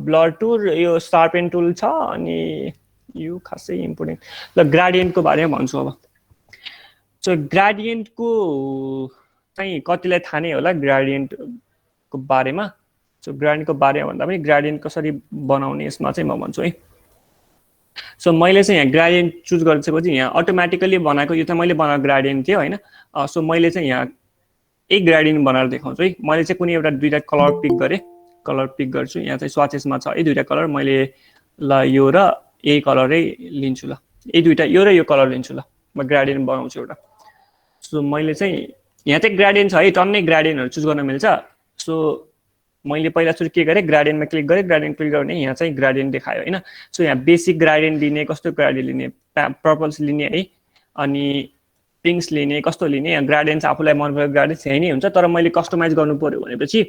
ब्लर टुल, यो शार्पेन टुल छ। अनि यो खासै इम्पोर्टेन्ट ल ग्राडियन्टको बारेमा भन्छु अब। सो ग्राडियन्टको चाहिँ कतिलाई थाहा नै होला ग्राडियन्टको बारेमा। सो ग्राडियन्टको बारेमा भन्दा पनि ग्राडियन्ट कसरी बनाउने यसमा चाहिँ म भन्छु है। सो मैले चाहिँ यहाँ ग्राडियन्ट चुज गरिसकेपछि यहाँ अटोमेटिकली बनाएको, यो चाहिँ मैले बनाएको ग्राडियन्ट थियो होइन। सो मैले चाहिँ यहाँ एक ग्राडियन्ट बनाएर देखाउँछु है। मैले चाहिँ कुनै एउटा दुईवटा कलर पिक गरेँ, कलर पिक गर्छु। यहाँ चाहिँ स्वाचेसमा छ है दुईवटा कलर, मैले ल यो र यही कलरै लिन्छु, ल यही दुईवटा, यो र यो कलर लिन्छु, ल म ग्राडियन्ट बनाउँछु एउटा। सो मैले चाहिँ यहाँ चाहिँ ग्राडियन्ट छ है, टन्नै ग्राडियन्टहरू चुज गर्न मिल्छ। सो मैले पहिला सुरु के गरेँ, ग्राडियन्टमा क्लिक गरेँ, ग्राडियन्ट क्लिक गर्ने यहाँ चाहिँ ग्राडियन्ट देखायो होइन। सो यहाँ बेसिक ग्राडियन्ट लिने, कस्तो ग्राडियन्ट लिने, पर्पल्स लिने है, अनि पिङ्क्स लिने, कस्तो लिने, यहाँ ग्राडियन्ट आफूलाई मनपरेको ग्राडियन्ट यही नै हुन्छ। तर मैले कस्टमाइज गर्नु पर्यो भनेपछि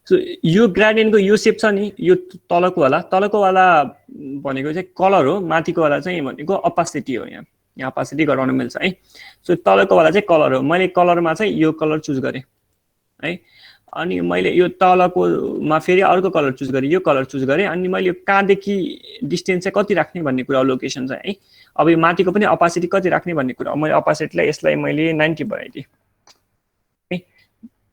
सो यो ग्राडियन्टको यो सेप छ नि, यो तलको वाला भनेको चाहिँ कलर हो, माथिको वाला चाहिँ भनेको अपासिटी हो। यहाँ अपासिटी घटाउन मिल्छ है। सो तलको वाला चाहिँ कलर हो। मैले कलरमा चाहिँ यो कलर चुज गरेँ है। अनि मैले यो तलकोमा फेरि अर्को कलर चुज गरेँ, यो कलर चुज गरेँ। अनि मैले यो कहाँदेखि डिस्टेन्स चाहिँ कति राख्ने भन्ने कुरा, लोकेसन चाहिँ है। अब यो माथिको पनि अपासिटी कति राख्ने भन्ने कुरा, मैले अपासिटीलाई यसलाई मैले 90 बनाइदिएँ है।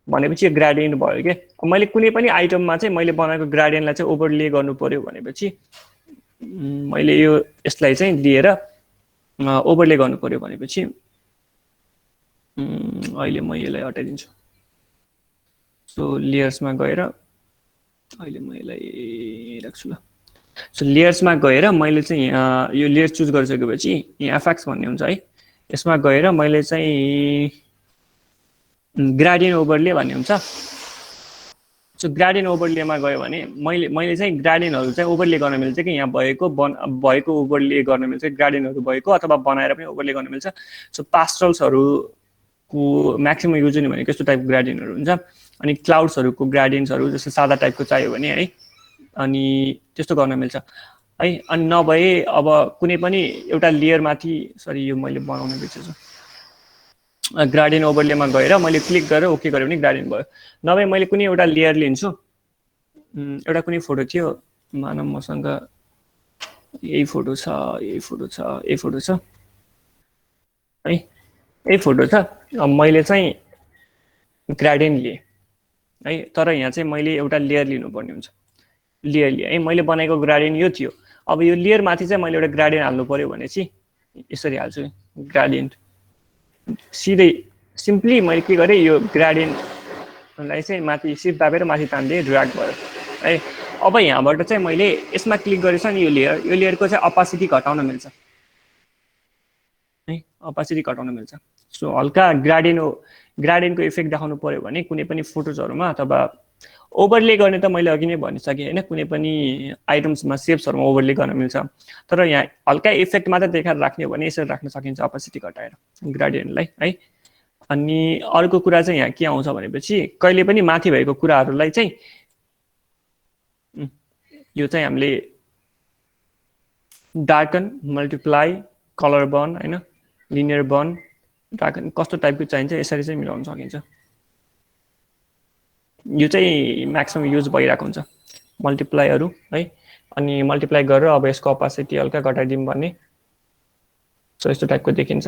भनेपछि यो ग्राडियन्ट भयो क्या। मैले कुनै पनि आइटममा चाहिँ मैले बनाएको ग्राडियन्टलाई चाहिँ ओभरले गर्नु पर्यो भनेपछि मैले यो यसलाई चाहिँ दिएर ओभरले गर्नु पर्यो भनेपछि अहिले म यसलाई हटाइदिन्छु। सो लेयर्समा गएर अहिले म यसलाई राख्छु ल। सो लेयर्समा गएर मैले चाहिँ यहाँ यो लेयर चुज गरिसकेपछि यहाँ एफएक्स भन्ने हुन्छ है, यसमा गएर मैले चाहिँ ग्राडियन्ट ओभरले भन्ने हुन्छ। सो ग्राडियन्ट ओभरलेमा गयो भने मैले चाहिँ ग्राडियन्टहरू चाहिँ ओभरले गर्न मिल्छ कि यहाँ भएको ओभरले गर्न मिल्छ, ग्राडियन्टहरू भएको अथवा बनाएर पनि ओभरले गर्न मिल्छ। सो पास्टल्सहरूको म्याक्सिमम युज हुने भनेको यस्तो टाइपको ग्राडियन्टहरू हुन्छ। अनि क्लाउड्सहरूको ग्राडियन्ट्सहरू जस्तो सादा टाइपको चाहियो भने है, अनि त्यस्तो गर्न मिल्छ है। अनि नभए अब कुनै पनि एउटा लेयरमाथि, सरी यो मैले बनाउन बिर्सेछु, ग्राडियन्ट ओभरलेमा गएर मैले क्लिक गरेर ओके गरेँ भने ग्राडियन्ट भयो। नभए मैले कुनै एउटा लेयर लिन्छु, एउटा कुनै फोटो थियो, मानव मसँग यही फोटो छ, यही फोटो छ, यही फोटो छ है, यही फोटो छ। मैले चाहिँ ग्राडियन्ट लिएँ है। तर यहाँ चाहिँ मैले एउटा लेयर लिनुपर्ने हुन्छ, लेयर लिएँ है। मैले बनाएको ग्राडियन्ट यो थियो। अब यो लेयर माथि चाहिँ मैले एउटा ग्राडियन्ट हाल्नु पर्यो भने चाहिँ यसरी हाल्छु, ग्राडियन्ट सिधै सिम्पली मैले के गरेँ, यो ग्राडियन्टलाई चाहिँ माथि सिफ्ट दाबेर माथि तान्दिएँ, ड्र्याग भयो है। अब यहाँबाट चाहिँ मैले यसमा क्लिक गरेछ नि, यो लेयरको चाहिँ अपासिटी घटाउन मिल्छ है, अपासिटी घटाउन मिल्छ। सो हल्का ग्राडियन्टको इफेक्ट देखाउनु पर्यो भने कुनै पनि फोटोजहरूमा अथवा ओभरले गर्ने त मैले अघि नै भनिसकेँ होइन, कुनै पनि आइटम्समा सेप्सहरूमा ओभरले गर्न मिल्छ, तर यहाँ हल्का इफेक्ट मात्र देखाएर राख्ने हो भने यसरी राख्न सकिन्छ अपोसिटी घटाएर ग्रेडियन्टलाई है। अनि अर्को कुरा चाहिँ यहाँ के आउँछ भनेपछि कहिले पनि माथि भएको कुराहरूलाई चाहिँ यो चाहिँ हामीले डार्कन, मल्टिप्लाई, कलर बर्न होइन, लिनियर बर्न, डार्कन कस्तो टाइपको चाहिन्छ यसरी चाहिँ मिलाउन सकिन्छ। यो चाहिँ म्याक्सिमम युज भइरहेको हुन्छ मल्टिप्लाईहरू है। अनि मल्टिप्लाई गरेर अब यसको अपासिटी हल्का घटाइदिउँ भने सो यस्तो टाइपको देखिन्छ।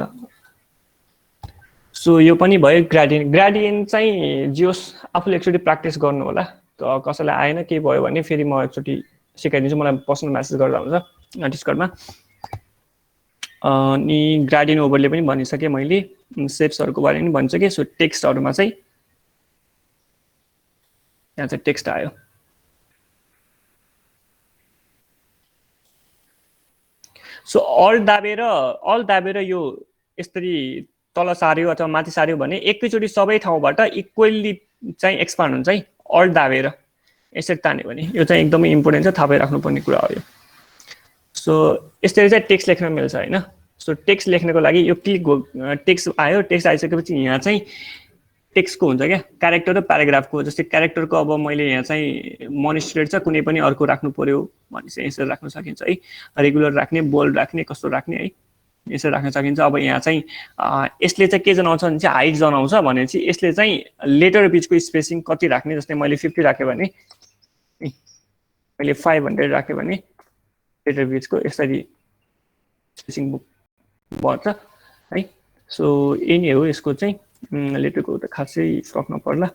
सो यो पनि भयो ग्रेडियन्ट। ग्रेडियन्ट चाहिँ जियोस् आफूले एकचोटि प्र्याक्टिस गर्नु होला, कसैलाई आएन केही भयो भने फेरि म एकचोटि सिकाइदिन्छु, मलाई पर्सनल म्यासेज गर्दा हुन्छ डिस्कर्डमा। अनि ग्रेडियन्ट ओभरले पनि भनिसकेँ मैले, सेप्सहरूको बारेमा पनि भनिसकेँ। सो टेक्स्टहरूमा चाहिँ यहाँ चाहिँ टेक्स्ट आयो। सो अल दाबेर यो यसरी तल सार्यो अथवा माथि सार्यो भने एकैचोटि सबै ठाउँबाट इक्वल्ली चाहिँ एक्सपान्ड हुन्छ है। अल दाबेर यसरी तान्यो भने यो चाहिँ एकदमै इम्पोर्टेन्ट छ, थाहा पाइराख्नुपर्ने कुरा हो यो। सो यसरी चाहिँ टेक्स्ट लेख्न मिल्छ होइन। सो टेक्स्ट लेख्नको लागि यो क्लिक टेक्स्ट आयो, टेक्स्ट आइसकेपछि यहाँ चाहिँ टेक्स्टको हुन्छ क्या, क्यारेक्टर र प्याराग्राफको। जस्तै क्यारेक्टरको अब मैले यहाँ चाहिँ मोनिस्ट्रेट छ, कुनै पनि अर्को राख्नु पर्यो भने चाहिँ यसरी राख्न सकिन्छ है। रेगुलर राख्ने, बोल्ड राख्ने, कस्तो राख्ने है, यसरी राख्न सकिन्छ। अब यहाँ चाहिँ यसले चाहिँ के जनाउँछ भने चाहिँ हाइट जनाउँछ भनेपछि यसले चाहिँ लेटर बिचको स्पेसिङ कति राख्ने। जस्तै मैले 50 राखेँ भने, मैले 500 राखेँ भने लेटर बिचको यसरी स्पेसिङ बढ्छ है। सो यही हो यसको चाहिँ लेटरको त खासै फरक नपर्ला।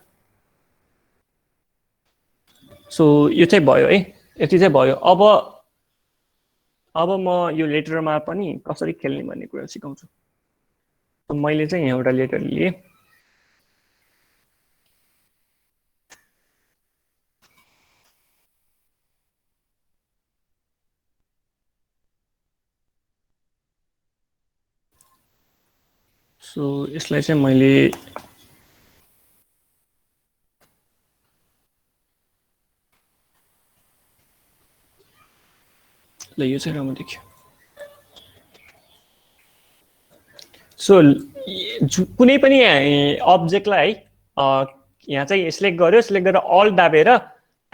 सो यो चाहिँ भयो है, यति चाहिँ भयो। अब म यो लेटरमा पनि कसरी खेल्ने भन्ने कुरा सिकाउँछु। मैले चाहिँ यहाँ एउटा लेटर लिएँ, सो यसलाई चाहिँ मैले ल यो चाहिँ राम्रो देखियो। सो कुनै पनि अब्जेक्टलाई है यहाँ चाहिँ सिलेक्ट गर्यो, सिलेक्ट गरेर अल दाबेर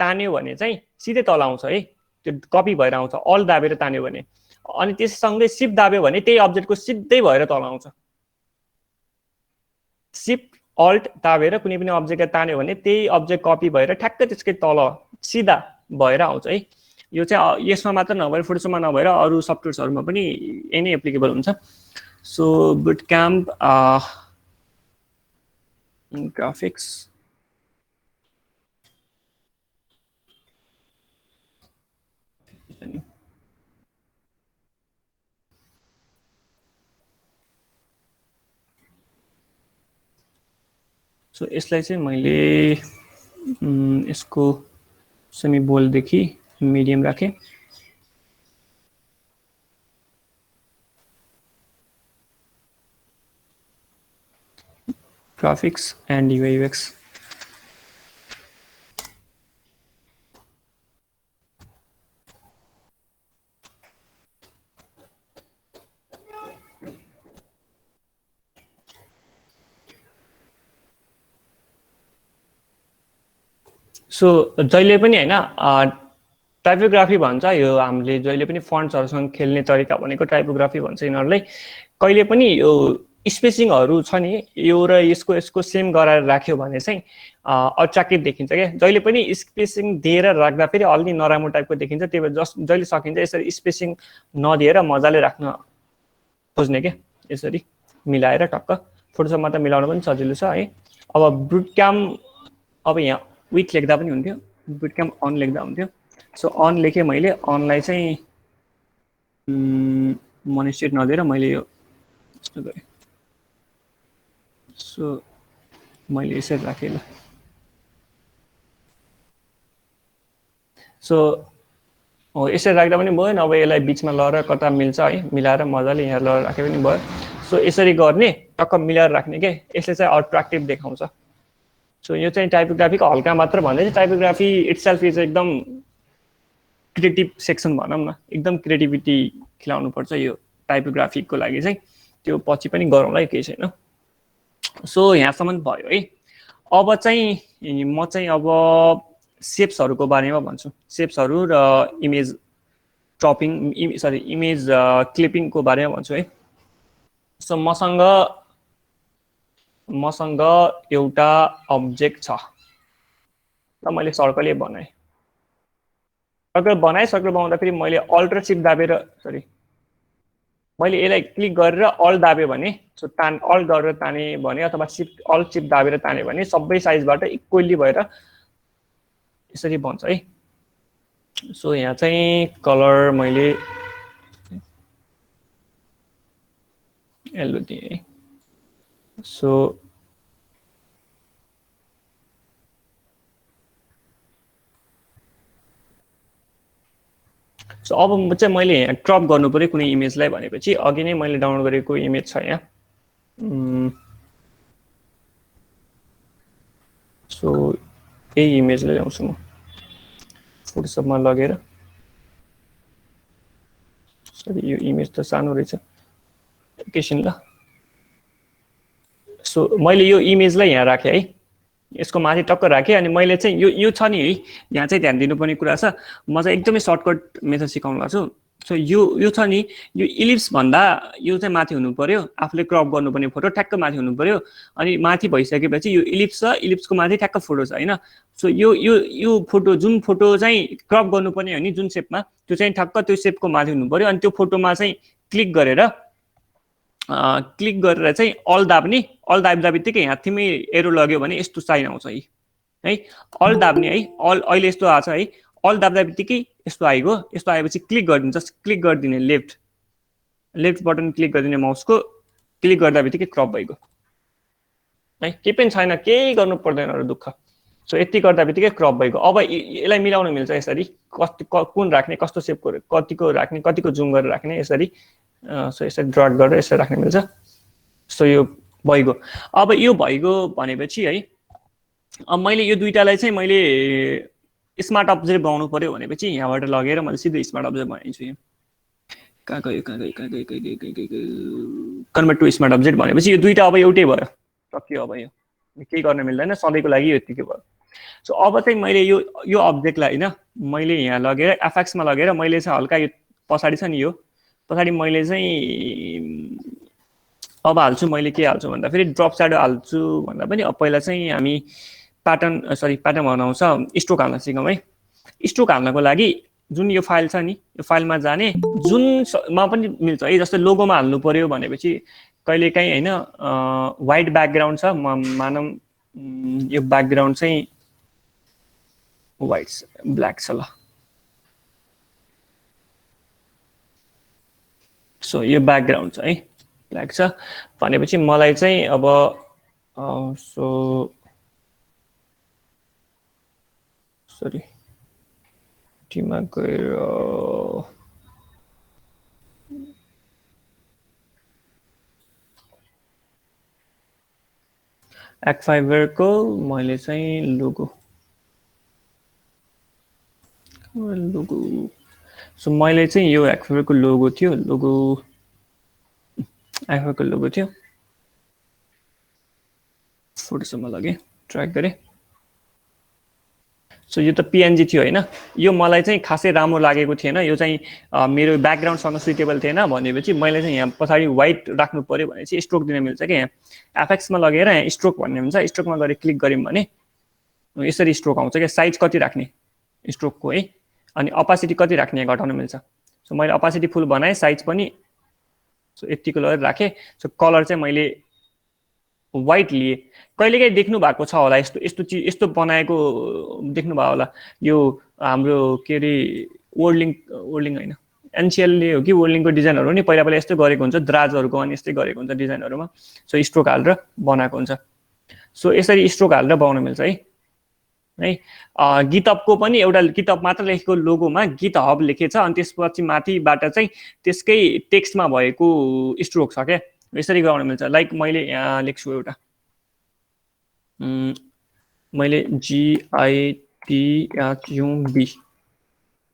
तान्यो भने चाहिँ सिधै तल आउँछ है, त्यो कपी भएर आउँछ अल दाबेर तान्यो भने। अनि त्यससँगै सिफ्ट दाब्यो भने त्यही अब्जेक्टको सिधै भएर तल आउँछ। सिफ्ट अल्ट दाबेर कुनै पनि अब्जेक्टलाई तान्यो भने त्यही अब्जेक्ट कपी भएर ठ्याक्कै त्यसकै तल सिधा भएर आउँछ है। यो चाहिँ यसमा मात्र नभएर फोटोसपमा नभएर अरू सफ्टवेयर्सहरूमा पनि यही नै एप्लिकेबल हुन्छ। सो बुटक्याम्प ग्राफिक्स सो यसलाई चाहिँ मैले यसको सेमी बोल्डदेखि मिडियम राखेँ। ग्राफिक्स एन्ड UX सो जहिले पनि हैन टाइपोग्राफी भन्छ यो, हामीले जहिले पनि फन्ट्सहरुसँग खेल्ने तरिका भनेको टाइपोग्राफी भन्छ यिनीहरुलाई। कहिले पनि यो स्पेसिङहरु छ नि यो र यसको सेम गराएर राख्यो भने चाहिँ अट्र्याक्टिभ देखिन्छ के। जहिले पनि स्पेसिङ दिएर राख्दा फेरि अलि नराम्रो टाइपको देखिन्छ। त्यही भएर जहिले सकिन्छ यसरी स्पेसिङ नदिएर मजाले राख्न खोज्ने के, यसरी मिलाएर टक्क। फोटोसपमा त मिलाउन पनि सजिलो छ है। अब बुटक्याम्प अब यहाँ विथ लेख्दा पनि हुन्थ्यो, बुटक्याम्प अन लेख्दा हुन्थ्यो। सो अन लेखेँ मैले, अनलाई चाहिँ मोनिस्ट्रेट नदिएर मैले यो यस्तो गरेँ। सो मैले यसरी राखेँ ल। सो यसरी राख्दा पनि भयो, नभए यसलाई बिचमा लएर कता मिल्छ है मिलाएर मजाले यहाँ लएर राखे पनि भयो। सो यसरी गर्ने टक्क मिलाएर राख्ने के, यसले चाहिँ अट्र्याक्टिभ देखाउँछ। सो यो चाहिँ टाइपोग्राफीको हल्का मात्र भन्दै चाहिँ टाइपोग्राफी इट्सेल्फ इज एकदम क्रिएटिभ सेक्सन भनौँ न, एकदम क्रिएटिभिटी खिलाउनु पर्छ यो टाइपोग्राफीको लागि चाहिँ, त्यो पछि पनि गरौँला केही छैन। सो यहाँसम्म भयो है। अब चाहिँ म चाहिँ अब सेप्सहरूको बारेमा भन्छु, सेप्सहरू र इमेज क्रपिङ सरी इमेज क्लिपिङको बारेमा भन्छु है। सो मसँग एउटा अब्जेक्ट छ र मैले सर्कलै बनाएँ। सर्कल बनाउँदाखेरि मैले अल्ट र सिफ्ट दाबेर मैले यसलाई क्लिक गरेर अल्ट दाबेँ भने, सो अल्ट गरेर ताने भने अथवा अल्ट सिफ्ट दाबेर ताने भने सबै साइजबाट इक्वली भएर यसरी बन्छ है। सो यहाँ चाहिँ कलर मैले येलो दिएँ है। सो अब चाहिँ मैले यहाँ क्रप गर्नु पर्यो कुनै इमेजलाई भनेपछि अघि नै मैले डाउनलोड गरेको इमेज छ यहाँ। सो यही इमेजलाई ल्याउँछु म फोटोसपमा लगेर। सरी यो इमेज त सानो रहेछ, एकैछिन ल। सो मैले यो इमेजलाई यहाँ राखेँ है, यसको माथि टक्क राखेँ। अनि मैले चाहिँ यो छ नि है, यहाँ चाहिँ ध्यान दिनुपर्ने कुरा छ, म चाहिँ एकदमै सर्टकट मेथड सिकाउनु भएको छु। सो यो छ नि, यो इलिप्स भन्दा यो चाहिँ माथि हुनु पर्यो, आफूले क्रप गर्नुपर्ने फोटो ठ्याक्क माथि हुनु पर्यो। अनि माथि भइसकेपछि यो इलिप्स छ, इलिप्सको माथि ठ्याक्क फोटो छ होइन। सो यो फोटो जुन फोटो चाहिँ क्रप गर्नुपर्ने हो नि जुन सेपमा, त्यो चाहिँ ठ्याक्क त्यो सेपको माथि हुनु पर्यो। अनि त्यो फोटोमा चाहिँ क्लिक गरेर चाहिँ अल दाब्ने, अल दाब्दा बित्तिकै यहाँ थिमै एरो लग्यो भने यस्तो साइन आउँछ है। अल दाब्ने है, अल अहिले यस्तो आएको छ है, अल दाब्दा बित्तिकै यस्तो आइगयो। यस्तो आएपछि क्लिक गरिदिन्छ, क्लिक गरिदिने लेफ्ट बटन क्लिक गरिदिने माउसको, क्लिक गर्दा बित्तिकै क्रप भइगयो है। केही पनि छैन, केही गर्नु पर्दैन अरू दुःख। सो यति गर्दा बित्तिकै क्रप भइगयो। अब यसलाई मिलाउन मिल्छ यसरी, कुन राख्ने, कस्तो सेपको, कतिको राख्ने, कतिको जुम गरेर राख्ने, यसरी सो यसरी ड्रग गरेर यसरी राख्न मिल्छ। सो यो भइगयो। अब यो भइगयो भनेपछि है, अब मैले यो दुईटालाई चाहिँ मैले स्मार्ट अब्जेक्ट बनाउनु पर्यो भनेपछि यहाँबाट लगेर मैले सिधै स्मार्ट अब्जेक्ट बनाइदिन्छु। यहाँ कहाँ गयो कन्भर्ट टु स्मार्ट अब्जेक्ट भनेपछि यो दुईटा अब एउटै भयो, सक्यो। अब यो केही गर्न मिल्दैन, सधैँको लागि यो यतिकै भयो। सो अब चाहिँ मैले यो अब्जेक्टलाई होइन मैले यहाँ लगेर एफएक्समा लगेर मैले चाहिँ हल्का यो पछाडि छ नि, यो पछाडि मैले चाहिँ अब हाल्छु, मैले के हाल्छु भन्दा फेरि ड्रप स्याडो हाल्छु भन्दा पनि अब पहिला चाहिँ हामी प्याटर्न बनाउँछ, स्ट्रोक हाल्न सिकौँ है। स्ट्रोक हाल्नको लागि जुन यो फाइल छ नि, यो फाइलमा जाने, जुनमा पनि मिल्छ है। जस्तै लोगोमा हाल्नु पर्यो भनेपछि कहिलेकाहीँ होइन वाइट ब्याकग्राउन्ड छ, मानौँ यो ब्याकग्राउन्ड चाहिँ वाइट ब्ल्याक छ ल। सो यो ब्याकग्राउन्ड छ है, ब्ल्याक छ भनेपछि मलाई चाहिँ अब सरी टीमा गएर एक्ट फाइबरको मैले चाहिँ लोगो सो मैले चाहिँ यो एक्ट फाइबरको लोगो थियो, एक्ट लोगो थियो, फोटोसम्म लगेँ, ट्र्याक गरेँ। सो यो त पिएनजी थियो होइन, यो मलाई चाहिँ खासै राम्रो लागेको थिएन, यो चाहिँ मेरो ब्याकग्राउन्डसँग सुइटेबल थिएन भनेपछि मैले चाहिँ यहाँ पछाडि वाइट राख्नु पर्यो भने चाहिँ स्ट्रोक दिन मिल्छ क्या। यहाँ एफएक्समा लगेर यहाँ स्ट्रोक भन्ने हुन्छ, स्ट्रोकमा गएर क्लिक गऱ्यौँ भने यसरी स्ट्रोक आउँछ क्या। साइज कति राख्ने स्ट्रोकको है, अनि अपासिटी कति राख्ने घटाउन मिल्छ। सो मैले अपासिटी फुल बनाएँ, साइज पनि सो यतिको लगेर राखेँ। सो कलर चाहिँ मैले वाइट लिए। कहिलेकाहीँ देख्नु भएको छ होला यस्तो चिज, यस्तो बनाएको देख्नु भयो होला, यो हाम्रो के अरे वर्ल्डिङ होइन एनसिएलले हो कि वर्ल्डिङको डिजाइनहरू नि पहिला यस्तो गरेको हुन्छ, द्राजहरूको अनि यस्तै गरेको हुन्छ डिजाइनहरूमा। सो स्ट्रोक हालेर बनाएको हुन्छ। सो यसरी स्ट्रोक हालेर बनाउन मिल्छ है। गिटहबको पनि एउटा गिटहब मात्र लेखेको लोगोमा गिटहब लेखेछ, अनि त्यसपछि माथिबाट चाहिँ त्यसकै टेक्स्टमा भएको स्ट्रोक छ क्या। यसरी गराउन मिल्छ। लाइक मैले यहाँ लेख्छु एउटा मैले GITHUB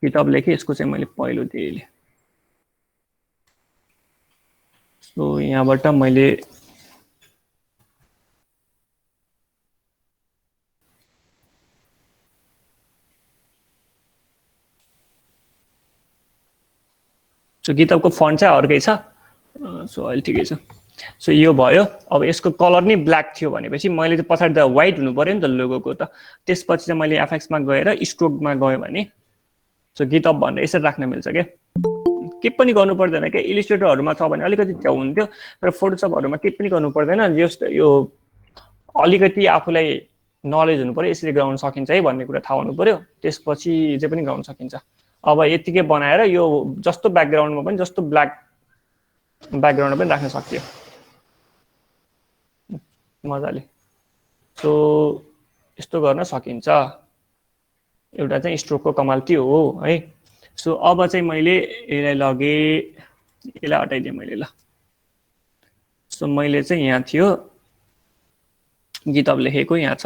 किताब लेखेँ, यसको चाहिँ मैले पहिलो दिएँ। सो यहाँबाट मैले सो किताबको फन्ट चाहिँ अर्कै छ, सो अहिले ठिकै छ। सो यो भयो। अब यसको कलर नै ब्ल्याक थियो भनेपछि मैले चाहिँ पछाडि त व्हाइट हुनु पर्यो नि त लोगोको त। त्यसपछि चाहिँ मैले एफएक्समा गएर स्ट्रोकमा गएँ भने सो किताब भनेर यसरी राख्न मिल्छ क्या, के पनि गर्नु पर्दैन क्या। इलिस्ट्रेटरहरूमा छ भने अलिकति च्याउ हुन्थ्यो, तर फोटोसपहरूमा के पनि गर्नु पर्दैन। यो अलिकति आफूलाई नलेज हुनु पर्यो, यसरी गराउन सकिन्छ है भन्ने कुरा थाहा हुनु पर्यो, त्यसपछि जे पनि गराउन सकिन्छ। अब यतिकै बनाएर यो जस्तो ब्याकग्राउन्डमा पनि जस्तो ब्ल्याक ब्याकग्राउन्डमा पनि राख्न सकियो मजाले। सो यस्तो गर्न सकिन्छ। एउटा चाहिँ स्ट्रोकको कमाल त्यो हो है। सो अब चाहिँ मैले यसलाई लगेँ, यसलाई हटाइदिएँ मैले ल। सो मैले चाहिँ यहाँ थियो किताब लेखेको यहाँ छ।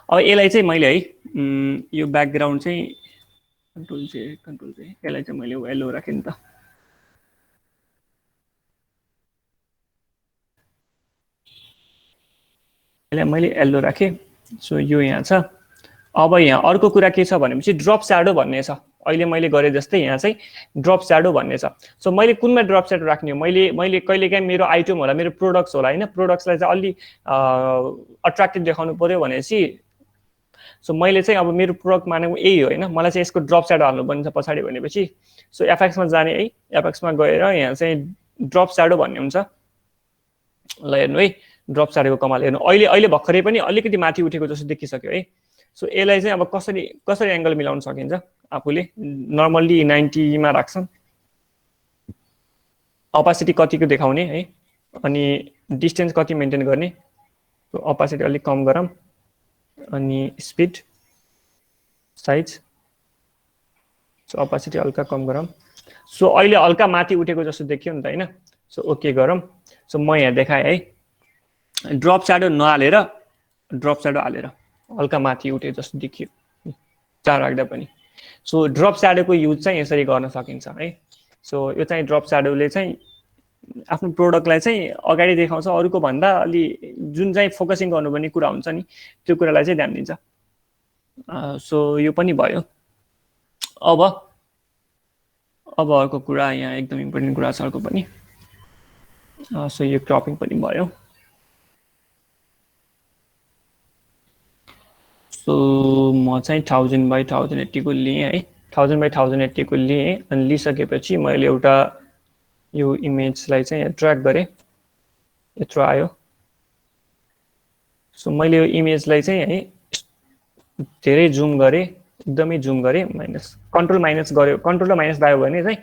अब यसलाई चाहिँ मैले है यो ब्याकग्राउन्ड चाहिँ कन्ट्रोल चाहिँ यसलाई चाहिँ मैले येलो राखेँ नि त। यसलाई मैले येलो राखेँ। सो यो यहाँ छ। अब यहाँ अर्को कुरा के छ भनेपछि ड्रप स्याडो भन्ने छ। अहिले मैले गरेँ जस्तै यहाँ चाहिँ ड्रप स्याडो भन्ने छ। सो मैले कुनमा ड्रप स्याडो राख्ने हो, मैले कहिलेकाहीँ मेरो आइटम होला, मेरो प्रोडक्ट्स होला होइन, प्रोडक्ट्सलाई चाहिँ अलि अट्र्याक्टिभ देखाउनु पर्यो भनेपछि सो मैले चाहिँ अब मेरो प्रोडक्ट मानेको यही हो होइन, मलाई चाहिँ यसको ड्रप स्याडो हाल्नुपर्ने छ पछाडि भनेपछि सो एफएक्समा जाने है। एफएक्समा गएर यहाँ चाहिँ ड्रप स्याडो भन्ने हुन्छ। ल हेर्नु है ड्रप स्याडोको कमाल हेर्नु। अहिले भर्खरै पनि अलिकति माथि उठेको जस्तो देखिसक्यो है। सो यसलाई चाहिँ अब कसरी एङ्गल मिलाउन सकिन्छ आफूले। नर्मल्ली 90 मा राख्छन्, अपासिटी कतिको देखाउने है, अनि डिस्टेन्स कति मेन्टेन गर्ने। सो अपासिटी अलिक कम गरौँ, अनि स्पिड साइज सो अपासिटी हल्का कम गरौँ। सो अहिले हल्का माथि उठेको जस्तो देखियो नि त होइन। सो ओके गरौँ। सो म यहाँ देखाएँ है, ड्रप स्याडो नहालेर ड्रप स्याडो हालेर हल्का माथि उठे जस्तो देखियो चार राख्दा पनि। सो ड्रप स्याडोको युज चाहिँ यसरी गर्न सकिन्छ है। सो यो चाहिँ ड्रप स्याडोले चाहिँ आफ्नो प्रोडक्टलाई चाहिँ अगाडि देखाउँछ अरूको भन्दा, अलि जुन चाहिँ फोकसिङ गर्नुपर्ने कुरा हुन्छ नि त्यो कुरालाई चाहिँ ध्यान दिन्छ। सो यो पनि भयो। अब अर्को कुरा यहाँ एकदम इम्पोर्टेन्ट कुरा छ अर्को पनि। सो यो क्रपिङ पनि भयो। सो म चाहिँ 1000 by 1080 को लिएँ है, 1000 by 1080 को लिएँ। अनि लिइसकेपछि मैले एउटा यो इमेजलाई चाहिँ ड्र्याग गरेँ, यत्रो आयो। सो मैले यो इमेजलाई चाहिँ है धेरै जुम गरेँ, एकदमै जुम गरेँ, कन्ट्रोल माइनस गर्यो, कन्ट्रोल र माइनस दायो भने चाहिँ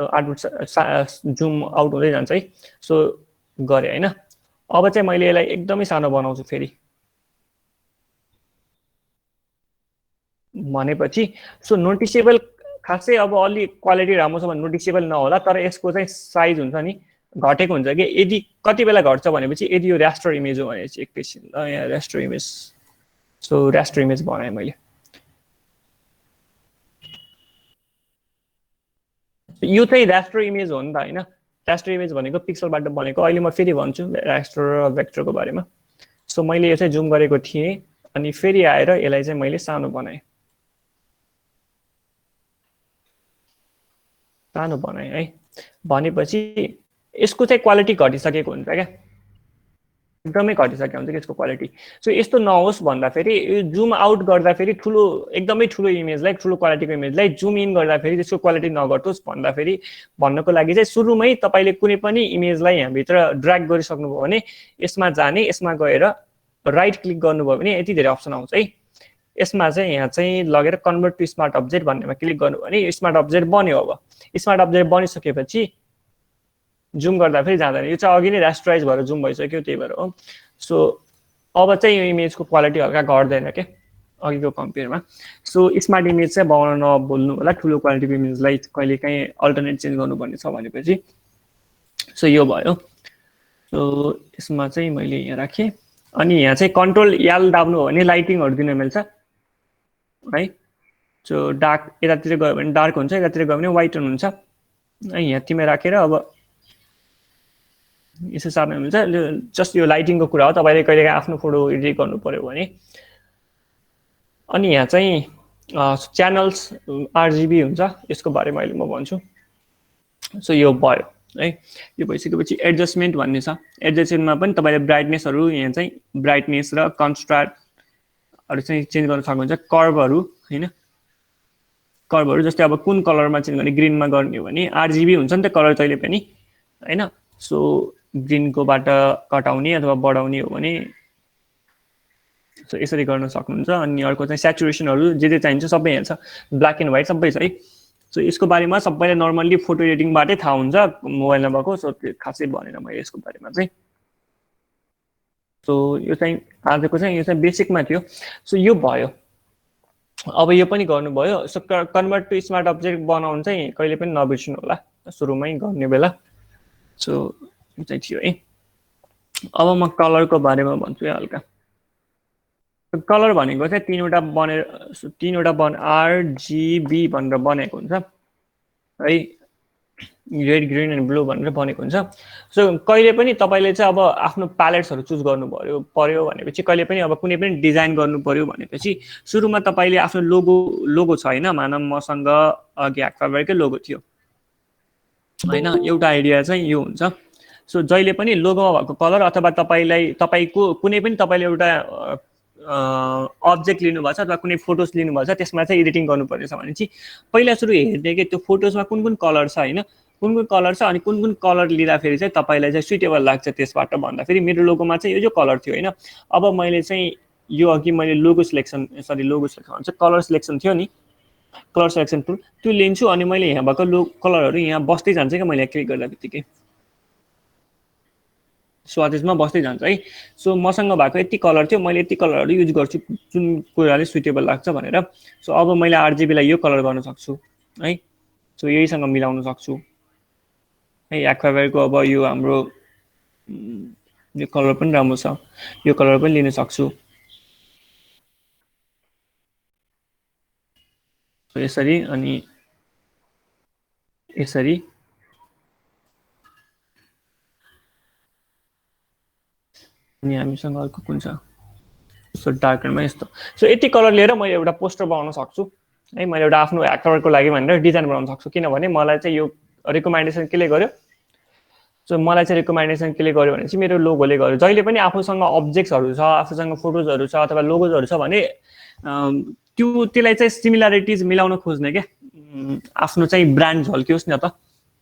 आउटपुट जुम आउट हुँदै जान्छ है। सो गरेँ होइन। अब चाहिँ मैले यसलाई एकदमै सानो बनाउँछु फेरि भनेपछि सो नोटिसेबल खासै अब अलि क्वालिटी राम्रो छ भने नोटिसेबल नहोला, तर यसको चाहिँ साइज हुन्छ नि घटेको हुन्छ कि। यदि कति बेला घट्छ भनेपछि यदि यो रास्टर इमेज हो भनेपछि एकैछिन ल यहाँ raster image. So raster image बनाएँ मैले। यो चाहिँ रास्टर इमेज हो नि त होइन। रास्टर इमेज भनेको पिक्सलबाट बनेको। अहिले म फेरि भन्छु रास्टर र भेक्टरको बारेमा। सो मैले यो चाहिँ जुम गरेको थिएँ, अनि फेरि आएर यसलाई चाहिँ मैले सानो बनाएँ, सानो बनाएँ है। भनेपछि यसको चाहिँ क्वालिटी घटिसकेको हुन्छ क्या, एकदमै घटिसकेको हुन्छ कि यसको क्वालिटी। सो यस्तो नहोस् भन्दाखेरि जुम आउट गर्दाखेरि ठुलो एकदमै ठुलो इमेजलाई, ठुलो क्वालिटीको इमेजलाई जुम इन गर्दाखेरि त्यसको क्वालिटी नघटोस् भन्दाखेरि भन्नको लागि चाहिँ सुरुमै तपाईँले कुनै पनि इमेजलाई यहाँभित्र ड्र्याग गरिसक्नुभयो भने यसमा जाने, यसमा गएर राइट क्लिक गर्नुभयो भने यति धेरै अप्सन आउँछ है। यसमा चाहिँ यहाँ चाहिँ लगेर कन्भर्ट टु स्मार्ट अब्जेक्ट भन्नेमा क्लिक गर्नु भने स्मार्ट अब्जेक्ट बन्यो। अब स्मार्ट अब्जेक्ट बनिसकेपछि जुम गर्दाखेरि जाँदैन, यो चाहिँ अघि नै रास्टराइज भएर जुम भइसक्यो त्यही भएर हो। सो अब चाहिँ यो इमेजको क्वालिटी हल्का घट्दैन क्या अघिको कम्पेयरमा। सो स्मार्ट इमेज चाहिँ बनाउन नभुल्नु होला, ठुलो क्वालिटीको इमेजलाई कहिलेकाहीँ अल्टरनेट चेन्ज गर्नुपर्ने छ भनेपछि। सो यो भयो। सो यसमा चाहिँ मैले यहाँ राखेँ। अनि यहाँ चाहिँ कन्ट्रोल एल दाब्नु हो भने लाइटिङहरू दिन मिल्छ है। सो डार्क यतातिर गयो भने डार्क हुन्छ, यतातिर गयो भने व्हाइट हुन्छ है। यहाँ तिमी राखेर अब यसो सार्न मिल्छ। जस्ट यो लाइटिङको कुरा हो, तपाईँले कहिले आफ्नो फोटो एडिट गर्नु पर्यो भने। अनि यहाँ चाहिँ च्यानल्स आरजिबी हुन्छ, यसको बारेमा अहिले म भन्छु। सो यो भयो है। यो भइसकेपछि एडजस्टमेन्ट भन्ने छ। एडजस्टमेन्टमा पनि तपाईँले ब्राइटनेसहरू यहाँ चाहिँ ब्राइटनेस र कन्ट्रास्टहरू चाहिँ चेन्ज गर्न सक्नुहुन्छ। कर्भहरू होइन, कर्भहरू जस्तै अब कुन कलरमा चेन्ज गर्ने, ग्रिनमा गर्ने हो भने आरजिबी हुन्छ नि त कलर जहिले पनि होइन। सो ग्रिनकोबाट घटाउने अथवा बढाउने हो भने सो यसरी गर्न सक्नुहुन्छ। अनि अर्को चाहिँ सेचुरेसनहरू जे चाहिन्छ सबै यहाँ छ, ब्ल्याक एन्ड व्हाइट सबै छ है। सो यसको बारेमा सबैलाई नर्मल्ली फोटो एडिटिङबाटै थाहा हुन्छ, मोबाइलमा भएको। सो त्यो खासै भनेन मैले यसको बारेमा चाहिँ। सो यो चाहिँ आजको चाहिँ यो चाहिँ बेसिकमा थियो। सो यो भयो। अब यो पनि गर्नुभयो। So convert to smart object बनाउनु चाहिँ कहिले पनि नबिर्सिनु होला सुरुमै गर्ने बेला। सो यो चाहिँ थियो है। अब म कलरको बारेमा भन्छु है हल्का। कलर भनेको चाहिँ तीनवटा आरजिबी भनेर बनेको हुन्छ है। रेड ग्रिन एन्ड ब्लू भनेर बनेको हुन्छ। सो कहिले पनि तपाईँले चाहिँ अब आफ्नो प्यालेट्सहरू चुज गर्नु पर्यो भनेपछि, कहिले पनि अब कुनै पनि डिजाइन गर्नु पर्यो भनेपछि सुरुमा तपाईँले आफ्नो लोगो छ होइन। मानव मसँग अघि एक्वाबरकै लोगो थियो होइन, एउटा आइडिया चाहिँ यो हुन्छ। सो जहिले पनि लोगोमा भएको कलर अथवा तपाईँको कुनै पनि तपाईँले एउटा अब्जेक्ट लिनुभएको छ अथवा कुनै फोटोज लिनुभएको छ, त्यसमा चाहिँ एडिटिङ गर्नुपर्नेछ भने चाहिँ पहिला सुरु हेर्ने कि त्यो फोटोजमा कुन कुन कलर छ होइन, कुन कुन कलर छ अनि कुन कुन कलर लिँदाखेरि चाहिँ तपाईँलाई चाहिँ सुइटेबल लाग्छ त्यसबाट भन्दाखेरि मेरो लोगोमा चाहिँ यो कलर थियो होइन। अब मैले चाहिँ यो अघि मैले लोगो सिलेक्सन भन्छ कलर सिलेक्सन थियो नि, कलर सिलेक्सन टुल त्यो लिन्छु। अनि मैले यहाँ भएको कलरहरू यहाँ बस्दै जान्छ क्या, मैले क्लिक गर्दा बित्तिकै स्वादेशमा बस्दै जान्छ है। सो मसँग भएको यति कलर थियो, मैले यति कलरहरू युज गर्छु जुन कुराले सुइटेबल लाग्छ भनेर। सो अब मैले आरजिबीलाई यो कलर गर्न सक्छु है। सो यहीसँग मिलाउन सक्छु है। एक्वाबरको अब यो हाम्रो यो कलर पनि राम्रो छ, यो कलर पनि लिन सक्छु। सो यसरी अनि यसरी अनि हामीसँग अर्को कुन छ सो डार्करमा यस्तो। सो यति कलर लिएर मैले एउटा पोस्टर बनाउन सक्छु है। मैले एउटा आफ्नो एक्टरको लागि भनेर डिजाइन बनाउन सक्छु, किनभने मलाई चाहिँ यो रिकमेन्डेसन केले गर्यो। सो मलाई चाहिँ रिकमेन्डेसन केले गर्यो भने चाहिँ मेरो लोगोले गर्यो। जहिले पनि आफूसँग अब्जेक्ट्सहरू छ, आफूसँग फोटोजहरू छ अथवा लोगोजहरू छ भने त्यसलाई चाहिँ सिमिलरिटिज मिलाउन खोज्ने क्या, आफ्नो चाहिँ ब्रान्ड झल्कियोस् न त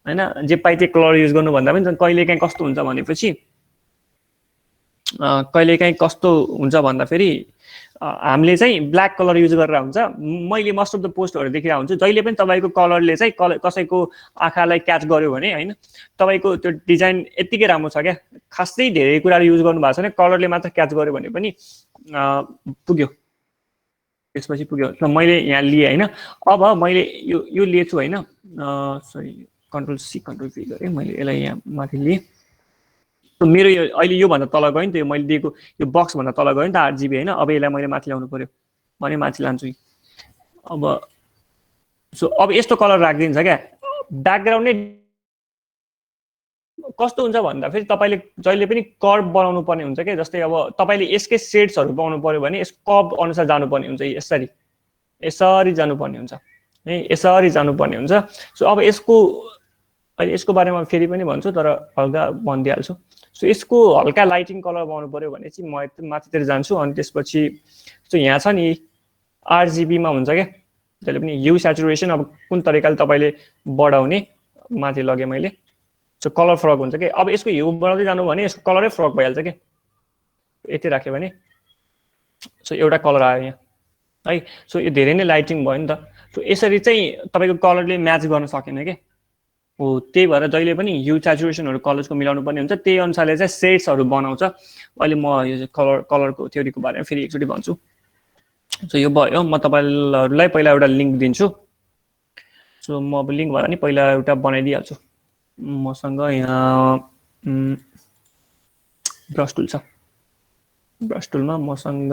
होइन। जे पाइ त्यो कलर युज गर्नुभन्दा पनि कहिलेकाहीँ कस्तो हुन्छ भनेपछि कहिलेकाहीँ कस्तो हुन्छ भन्दाखेरि हामीले चाहिँ ब्ल्याक कलर युज गरेर हुन्छ। मैले मोस्ट अफ द पोस्टहरू देखिरहेको हुन्छु, जहिले पनि तपाईँको कलरले चाहिँ कसैको आँखालाई क्याच गर्यो भने होइन, तपाईँको त्यो डिजाइन यत्तिकै राम्रो छ क्या, खासै धेरै कुराहरू युज गर्नु भएको छैन, कलरले मात्र क्याच गर्यो भने पनि पुग्यो, त्यसपछि पुग्यो। त मैले यहाँ लिएँ होइन। अब मैले यो लिएछु होइन, सरी कन्ट्रोल सी कन्ट्रोल भी गरेँ मैले, यसलाई यहाँ माथि लिएँ। मेरो यो अहिले योभन्दा तल गयो नि त, यो मैले दिएको यो बक्सभन्दा तल गयो नि त आरजिबी होइन। अब यसलाई मैले माथि ल्याउनु पर्यो भने माथि लान्छु अब। सो अब यस्तो कलर राखिदिन्छ क्या। ब्याकग्राउन्ड नै कस्तो हुन्छ भन्दाखेरि तपाईँले जहिले पनि कर्भ बनाउनु पर्ने हुन्छ क्या। जस्तै अब तपाईँले यसकै सेड्सहरू पाउनु पर्यो भने यसको कर्भ अनुसार जानुपर्ने हुन्छ, यसरी जानुपर्ने हुन्छ है, यसरी जानुपर्ने हुन्छ। सो अब यसको बारेमा फेरि पनि भन्छु, तर हल्का भनिदिइहाल्छु। सो यसको हल्का लाइटिङ कलर बनाउनु पर्यो भने चाहिँ म एकदम माथितिर जान्छु। अनि त्यसपछि सो यहाँ छ नि आरजिबीमा हुन्छ क्या, जहिले पनि यु सेचुरेसन अब कुन तरिकाले तपाईँले बढाउने माथि लगेँ मैले। सो कलर फरक हुन्छ कि। अब यसको ह्यू बढाउँदै जानु भने यसको कलरै फरक भइहाल्छ कि, यति राख्यो भने। सो एउटा कलर आयो यहाँ है। सो यो धेरै नै लाइटिङ भयो नि त। सो यसरी चाहिँ तपाईँको कलरले म्याच गर्न सकेन क्या हो। त्यही भएर जहिले पनि ह्यू सेचुरेसनहरू कलर्सको मिलाउनु पर्ने हुन्छ, त्यही अनुसारले चाहिँ सेड्सहरू बनाउँछ। अहिले म यो कलरको थ्योरीको बारेमा फेरि एकचोटि भन्छु। सो यो भयो, म तपाईँहरूलाई पहिला एउटा लिङ्क दिन्छु। सो म अब लिङ्क भएर नि पहिला एउटा बनाइदिइहाल्छु। मसँग यहाँ ब्रस टुल छ, ब्रस टुलमा मसँग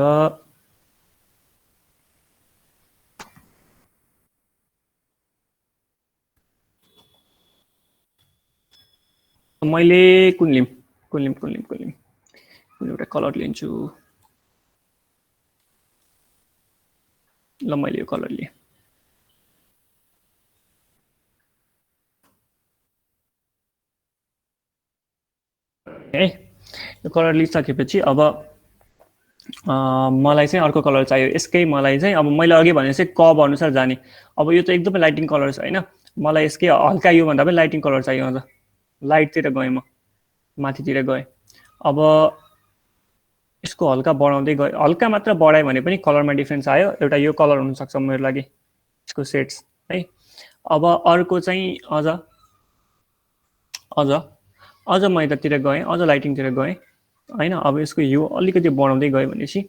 मैले कुन लिम कुन एउटा कलर लिन्छु। ल मैले यो कलर लिएँ। है यो कलर लिइसकेपछि अब मलाई चाहिँ अर्को कलर चाहियो। यसकै मलाई चाहिँ अब मैले अघि भने चाहिँ कब अनुसार जाने। अब यो त एकदमै लाइटिङ कलर छ होइन, मलाई यसकै हल्का योभन्दा पनि लाइटिङ कलर चाहियो। अझ लाइटतिर गएँ म, माथितिर गएँ। अब यसको हल्का बढाउँदै गएँ, हल्का मात्र बढाएँ भने पनि कलरमा डिफ्रेन्स आयो। एउटा यो कलर हुनसक्छ मेरो लागि, यसको सेट्स है। अब अर्को चाहिँ अझ अझ अझ म यतातिर गएँ, अझ लाइटिङतिर गएँ होइन। अब यसको यो अलिकति बढाउँदै गयो भनेपछि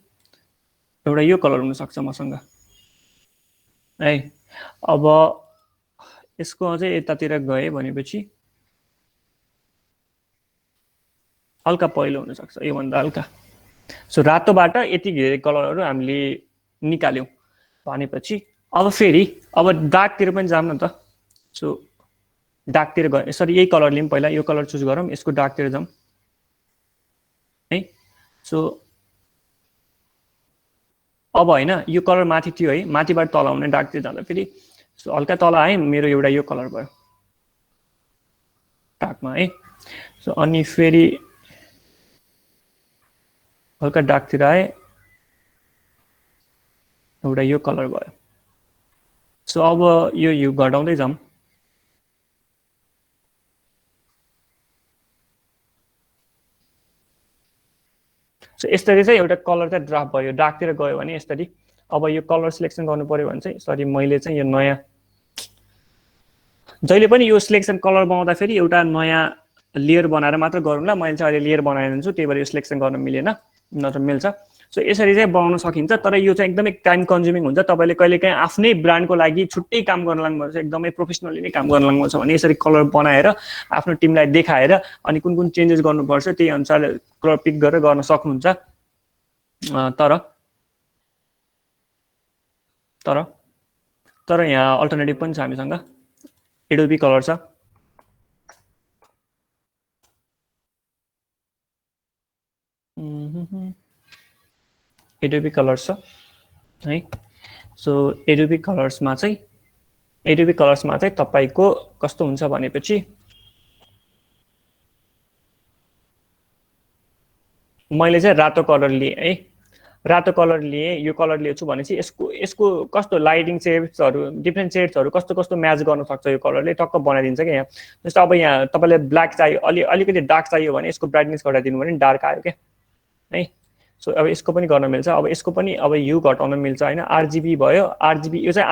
एउटा यो कलर हुनसक्छ मसँग है। अब यसको अझै यतातिर गएँ भनेपछि हल्का पहिलो हुनसक्छ, योभन्दा हल्का। सो रातोबाट यति धेरै कलरहरू हामीले निकाल्यौँ भनेपछि अब फेरि अब डार्कतिर पनि जाऊँ न त। सो डार्कतिर गए, सरी यही कलर लिउँ पहिला, यो कलर चुज गरौँ, यसको डार्कतिर जाऊँ है। सो अब होइन यो कलर माथि थियो है, माथिबाट तल आउने डार्कतिर जाँदा फेरि सो हल्का तल आएँ, मेरो एउटा यो कलर भयो डार्कमा है। सो अनि फेरि हल्का डार्कतिर आएँ, एउटा यो कलर भयो। सो अब यो घटाउँदै जाऊँ। सो यसरी चाहिँ एउटा कलर चाहिँ ड्राफ्ट भयो। डार्कतिर गयो भने यसरी। अब यो कलर सिलेक्सन गर्नु पर्यो भने चाहिँ सरी मैले चाहिँ यो नयाँ जहिले पनि यो सिलेक्सन कलर बनाउँदाखेरि एउटा नयाँ लेयर बनाएर मात्र गरौँ ल। मैले चाहिँ अहिले लेयर बनाएर दिन्छु, त्यही भएर यो सिलेक्सन गर्न मिलेन, नत्र मिल्छ। सो यसरी चाहिँ बनाउन सकिन्छ, तर यो चाहिँ एकदमै टाइम कन्ज्युमिङ हुन्छ। तपाईँले कहिलेकाहीँ आफ्नै ब्रान्डको लागि छुट्टै काम गर्न लाग्नुहुन्छ, एकदमै प्रोफेसनली नै काम गर्न लाग्नुहुन्छ भने यसरी कलर बनाएर आफ्नो टिमलाई देखाएर अनि कुन कुन चेन्जेस गर्नुपर्छ त्यही अनुसार कलर पिक गरेर गर्न सक्नुहुन्छ। तर तर तर यहाँ अल्टरनेटिभ पनि छ हामीसँग, एडोबी कलर छ। एडोबी कलर्स छ है। सो एडोबी कलर्समा चाहिँ तपाईँको कस्तो हुन्छ भनेपछि मैले चाहिँ रातो कलर लिएँ है, रातो कलर लिएँ। यो कलर लिएछु भनेपछि यसको कस्तो लाइटिङ सेड्सहरू, डिफ्रेन्ट सेड्सहरू कस्तो कस्तो म्याच गर्न सक्छ यो कलरले, टक्क बनाइदिन्छ क्या यहाँ। जस्तो अब यहाँ तपाईँलाई ब्ल्याक चाहियो, अलिकति डार्क चाहियो भने यसको ब्राइटनेस घटाइदिनु भने डार्क आयो क्या है। सो अब यसको पनि गर्न मिल्छ। अब यसको पनि अब यु घटाउन मिल्छ होइन। आरजिबी भयो, आरजिबी यो चाहिँ